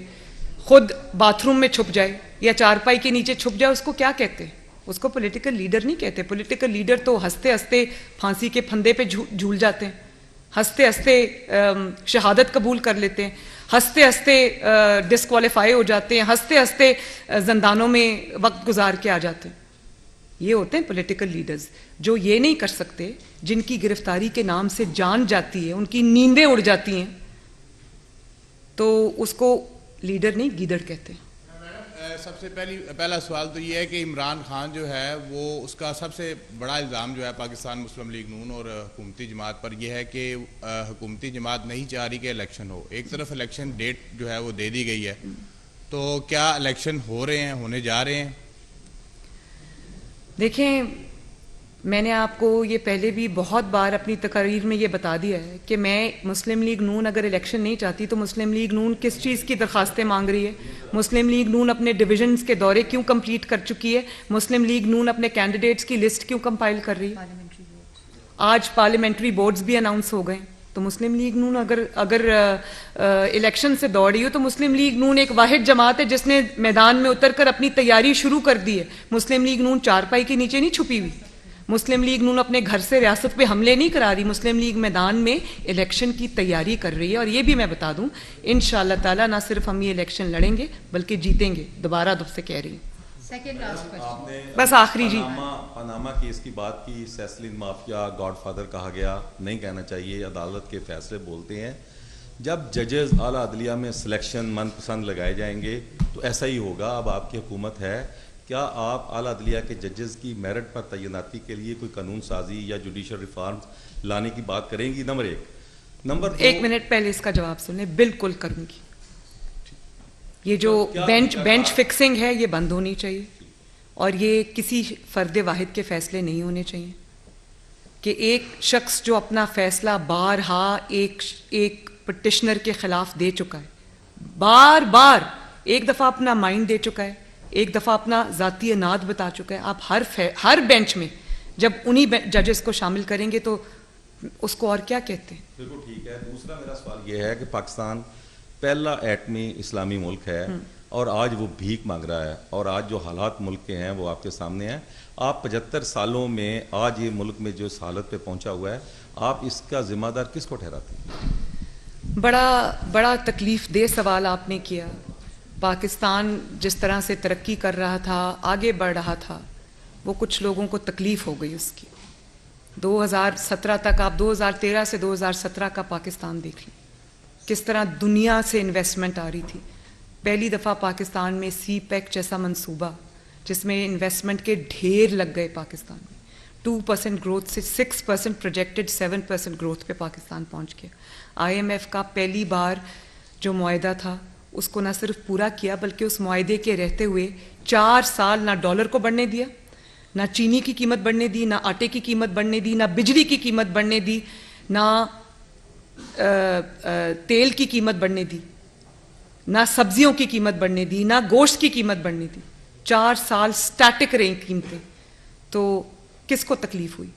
खुद बाथरूम में छुप जाए या चारपाई के नीचे छुप जाए, उसको क्या कहते हैं? उसको पॉलिटिकल लीडर नहीं कहते। पॉलिटिकल लीडर तो हंसते हंसते फांसी के फंदे पे झूल जाते हैं, हंसते हंसते शहादत कबूल कर लेते हैं, हंसते हंसते डिस्क्वालीफाई हो जाते हैं, हंसते हंसते जंदानों में वक्त गुजार के आ जाते हैं। ये होते हैं पॉलिटिकल लीडर्स, जो ये नहीं कर सकते, जिनकी गिरफ्तारी के नाम से जान जाती है, उनकी नींदें उड़ जाती हैं, तो उसको लीडर नहीं गीदड़ कहते हैं। सबसे पहला सवाल तो ये है कि इमरान खान जो है वो, उसका सबसे बड़ा इल्ज़ाम जो है पाकिस्तान मुस्लिम लीग नून और हुकूमती जमात पर यह है कि हुकूमती जमात नहीं चाह रही कि इलेक्शन हो। एक तरफ इलेक्शन डेट जो है वो दे दी गई है, तो क्या इलेक्शन हो रहे हैं, होने जा रहे हैं? देखें, मैंने आपको ये पहले भी बहुत बार अपनी तकरीर में ये बता दिया है कि मैं मुस्लिम लीग नून अगर इलेक्शन नहीं चाहती तो मुस्लिम लीग नून किस चीज़ की दरखास्तें मांग रही है? मुस्लिम लीग नून अपने डिविजन्स के दौरे क्यों कंप्लीट कर चुकी है? मुस्लिम लीग नून अपने कैंडिडेट्स की लिस्ट क्यों कंपाइल कर रही है? आज पार्लियामेंट्री बोर्ड्स भी अनाउंस हो गए। तो मुस्लिम लीग नून अगर इलेक्शन से दौड़ रही हो, तो मुस्लिम लीग नून एक वाहिद जमात है जिसने मैदान में उतरकर अपनी तैयारी शुरू कर दी है। मुस्लिम लीग नून चारपाई के नीचे नहीं छुपी हुई। मुस्लिम लीग नून अपने घर से रियासत पे हमले नहीं करा रही। मुस्लिम लीग मैदान में इलेक्शन की तैयारी कर रही है। और ये भी मैं बता दूं, इंशाअल्लाह ताला ना सिर्फ हम ये इलेक्शन लड़ेंगे बल्कि जीतेंगे। दोबारा दुब से कह रही हूँ। बस आखिरी जी, पनामा केस की बात की, सैसलिन माफिया गॉडफादर कहा गया, नहीं कहना चाहिए, अदालत के फैसले बोलते हैं। जब जजेस आला अदलिया में सिलेक्शन मनपसंद लगाए जाएंगे तो ऐसा ही होगा। अब आपकी हुकूमत है, क्या आप आला अदलिया के जजेस की मेरिट पर तैनाती के लिए कोई कानून साजी या जुडिशल रिफॉर्म लाने की बात करेंगी? नंबर एक। नंबर 1 मिनट पहले इसका जवाब सुने। बिल्कुल करूंगी। ये जो बेंच फिक्सिंग है ये बंद होनी चाहिए, और ये किसी फर्द वाहिद के फैसले नहीं होने चाहिए कि एक शख्स जो अपना फैसला बारहा एक पिटिशनर के खिलाफ दे चुका है, बार बार, एक दफ़ा अपना माइंड दे चुका है, एक दफ़ा अपना ज़ाती अनाद बता चुका है। आप हर बेंच में जब उन्हीं जजेस को शामिल करेंगे तो उसको और क्या कहते हैं? बिल्कुल ठीक है। दूसरा मेरा सवाल यह है कि पाकिस्तान पहला एटमी इस्लामी मुल्क है और आज वो भीख मांग रहा है, और आज जो हालात मुल्क के हैं वो आपके सामने हैं। आप 75 सालों में आज ये मुल्क में जो इस हालत पे पहुंचा हुआ है, आप इसका जिम्मेदार किसको ठहराते हैं? बड़ा तकलीफ दे सवाल आपने किया। पाकिस्तान जिस तरह से तरक्की कर रहा था, आगे बढ़ रहा था, वो कुछ लोगों को तकलीफ हो गई उसकी। 2017 तक, आप 2013 से 2017 का पाकिस्तान देख लें, किस तरह दुनिया से इन्वेस्टमेंट आ रही थी। पहली दफ़ा पाकिस्तान में CPEC जैसा मंसूबा जिसमें इन्वेस्टमेंट के ढेर लग गए पाकिस्तान में, 2% ग्रोथ से 6% प्रोजेक्टेड 7% ग्रोथ पे पाकिस्तान पहुंच गया। IMF का पहली बार जो मुआहदा था उसको ना सिर्फ पूरा किया, बल्कि उस मुआहदे के रहते हुए 4 साल ना डॉलर को बढ़ने दिया, ना चीनी की कीमत बढ़ने दी, ना आटे की कीमत बढ़ने दी, ना बिजली की कीमत बढ़ने दी, ना तेल की कीमत बढ़ने दी, ना सब्जियों की कीमत बढ़ने दी, ना गोश्त की कीमत बढ़ने दी। 4 साल स्टैटिक रही कीमतें। तो किसको तकलीफ हुई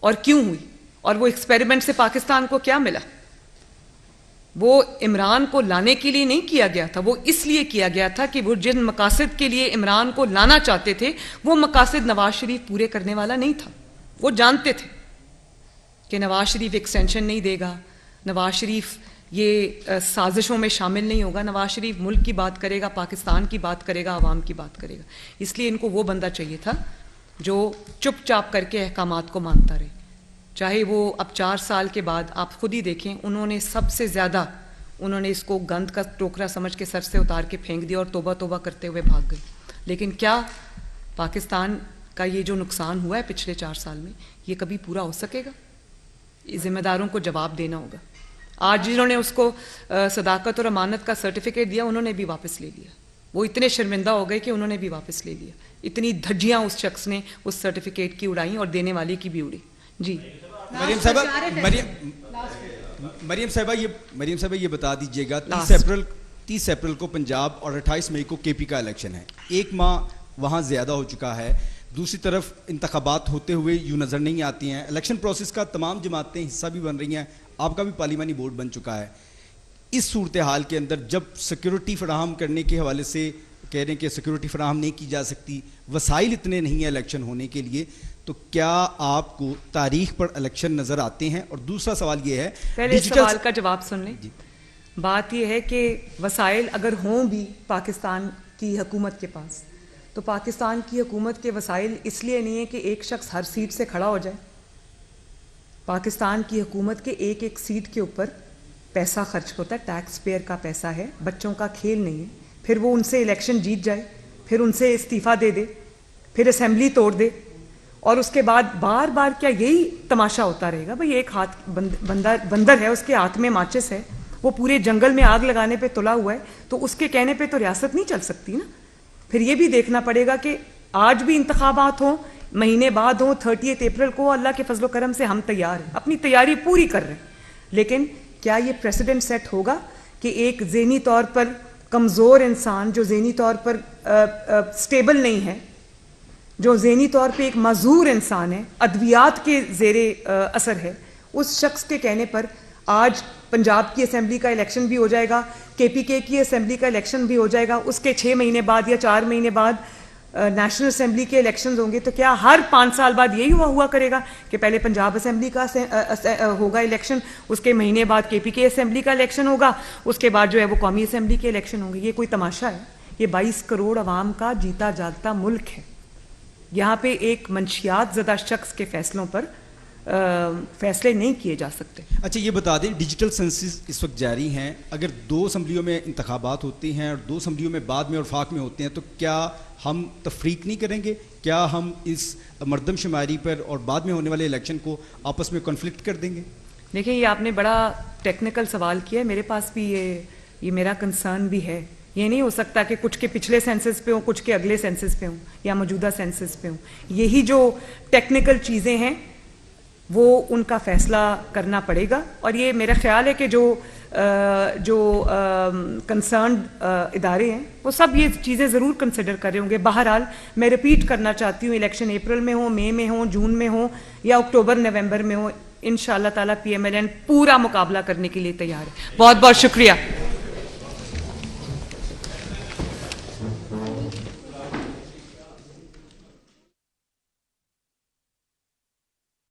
और क्यों हुई? और वो एक्सपेरिमेंट से पाकिस्तान को क्या मिला? वो इमरान को लाने के लिए नहीं किया गया था, वो इसलिए किया गया था कि वो जिन मकासद के लिए इमरान को लाना चाहते थे वो मकासद नवाज शरीफ पूरे करने वाला नहीं था। वो जानते थे कि नवाज शरीफ एक्सटेंशन नहीं देगा, नवाज शरीफ ये साजिशों में शामिल नहीं होगा, नवाज शरीफ मुल्क की बात करेगा, पाकिस्तान की बात करेगा, आवाम की बात करेगा। इसलिए इनको वो बंदा चाहिए था जो चुपचाप करके अहकामात को मानता रहे। चाहे वो अब 4 साल के बाद आप खुद ही देखें, उन्होंने सबसे ज़्यादा उन्होंने इसको गंद का टोकरा समझ के सर से उतार के फेंक दिया और तोबा तोबा करते हुए भाग गए। लेकिन क्या पाकिस्तान का ये जो नुकसान हुआ है पिछले 4 साल में, ये कभी पूरा हो सकेगा? जिम्मेदारों को जवाब देना होगा। आज जिन्होंने उसको सदाकत और अमानत का सर्टिफिकेट दिया, उन्होंने भी वापस ले लिया। वो इतने शर्मिंदा हो गए कि उन्होंने भी वापस ले लिया। इतनी धज्जियाँ उस शख्स ने उस सर्टिफिकेट की उड़ाई और देने वाले की भी उड़ी। जी मरियम साहबा ये बता दीजिएगा, 30 अप्रैल को पंजाब और 28 मई को KP का इलेक्शन है। 1 माह वहाँ ज़्यादा हो चुका है। दूसरी तरफ इंतखाबात होते हुए यूँ नज़र नहीं आती हैं। इलेक्शन प्रोसेस का तमाम जमातें हिस्सा भी बन रही हैं, आपका भी पार्लिमानी बोर्ड बन चुका है। इस सूरत हाल के अंदर जब सिक्योरिटी फराहम करने के हवाले से कह रहे हैं कि सिक्योरिटी फराहम नहीं की जा सकती, वसाइल इतने नहीं है इलेक्शन होने के लिए, तो क्या आपको तारीख पर इलेक्शन नज़र आते हैं? और दूसरा सवाल ये है, पहले सवाल का जवाब सुन लें। बात यह है कि वसाइल अगर हों भी पाकिस्तान की हुकूमत के पास, तो पाकिस्तान की हुकूमत के वसाइल इसलिए नहीं है कि एक शख्स हर सीट से खड़ा हो जाए। पाकिस्तान की हुकूमत के एक एक सीट के ऊपर पैसा खर्च होता है, टैक्स पेयर का पैसा है, बच्चों का खेल नहीं है। फिर वो उनसे इलेक्शन जीत जाए, फिर उनसे इस्तीफ़ा दे दे, फिर असेंबली तोड़ दे, और उसके बाद बार बार क्या यही तमाशा होता रहेगा? भाई एक हाथ बंदर है, उसके हाथ में माचिस है, वो पूरे जंगल में आग लगाने पे तुला हुआ है, तो उसके कहने पे तो रियासत नहीं चल सकती ना। फिर ये भी देखना पड़ेगा कि आज भी इंतखाबात हों, महीने बाद हों, 30 अप्रैल को, अल्लाह के फजलो करम से हम तैयार हैं, अपनी तैयारी पूरी कर रहे हैं। लेकिन क्या ये प्रेसिडेंट सेट होगा कि एक ज़हनी तौर पर कमज़ोर इंसान, जो ज़हनी तौर पर स्टेबल नहीं है, जो ज़हनी तौर पे एक माजूर इंसान है, अद्वियात के ज़ेरे असर है, उस शख्स के कहने पर आज पंजाब की असेंबली का इलेक्शन भी हो जाएगा, KPK की असेंबली का इलेक्शन भी हो जाएगा, उसके 6 महीने बाद या 4 महीने बाद नेशनल असेंबली के इलेक्शंस होंगे। तो क्या हर 5 साल बाद यही हुआ करेगा कि पहले पंजाब असेंबली का होगा इलेक्शन, उसके महीने बाद KPK असेंबली का इलेक्शन होगा, उसके बाद जो है वो कौमी असेंबली के इलेक्शन होंगे? ये कोई तमाशा है? ये 22 करोड़ आवाम का जीता जागता मुल्क है। यहाँ पे एक मंशियात ज़दा शख्स के फैसलों पर फैसले नहीं किए जा सकते। अच्छा ये बता दें, डिजिटल सेंसस इस वक्त जारी हैं, अगर 2 असम्बलियों में इंतखाबात होती हैं और 2 असम्बलियों में बाद में और वफाक में होते हैं, तो क्या हम तफरीक नहीं करेंगे? क्या हम इस मरदमशुमारी पर और बाद में होने वाले इलेक्शन को आपस में कॉन्फ्लिक्ट कर देंगे? देखिए, ये आपने बड़ा टेक्निकल सवाल किया है। मेरे पास भी ये मेरा कंसर्न भी है। ये नहीं हो सकता कि कुछ के पिछले सेंसस पे हो, कुछ के अगले सेंसस पे हो या मौजूदा सेंसस पे हो। यही जो टेक्निकल चीज़ें हैं वो उनका फैसला करना पड़ेगा, और ये मेरा ख्याल है कि जो कंसर्न इदारे हैं वो सब ये चीज़ें ज़रूर कंसिडर कर रहे होंगे। बहरहाल मैं रिपीट करना चाहती हूँ, इलेक्शन अप्रैल में हो, मई में हो, जून में हो या अक्टूबर नवंबर में हो, इंशाअल्लाह ताला PMLN पूरा मुकाबला करने के लिए तैयार है। बहुत बहुत शुक्रिया।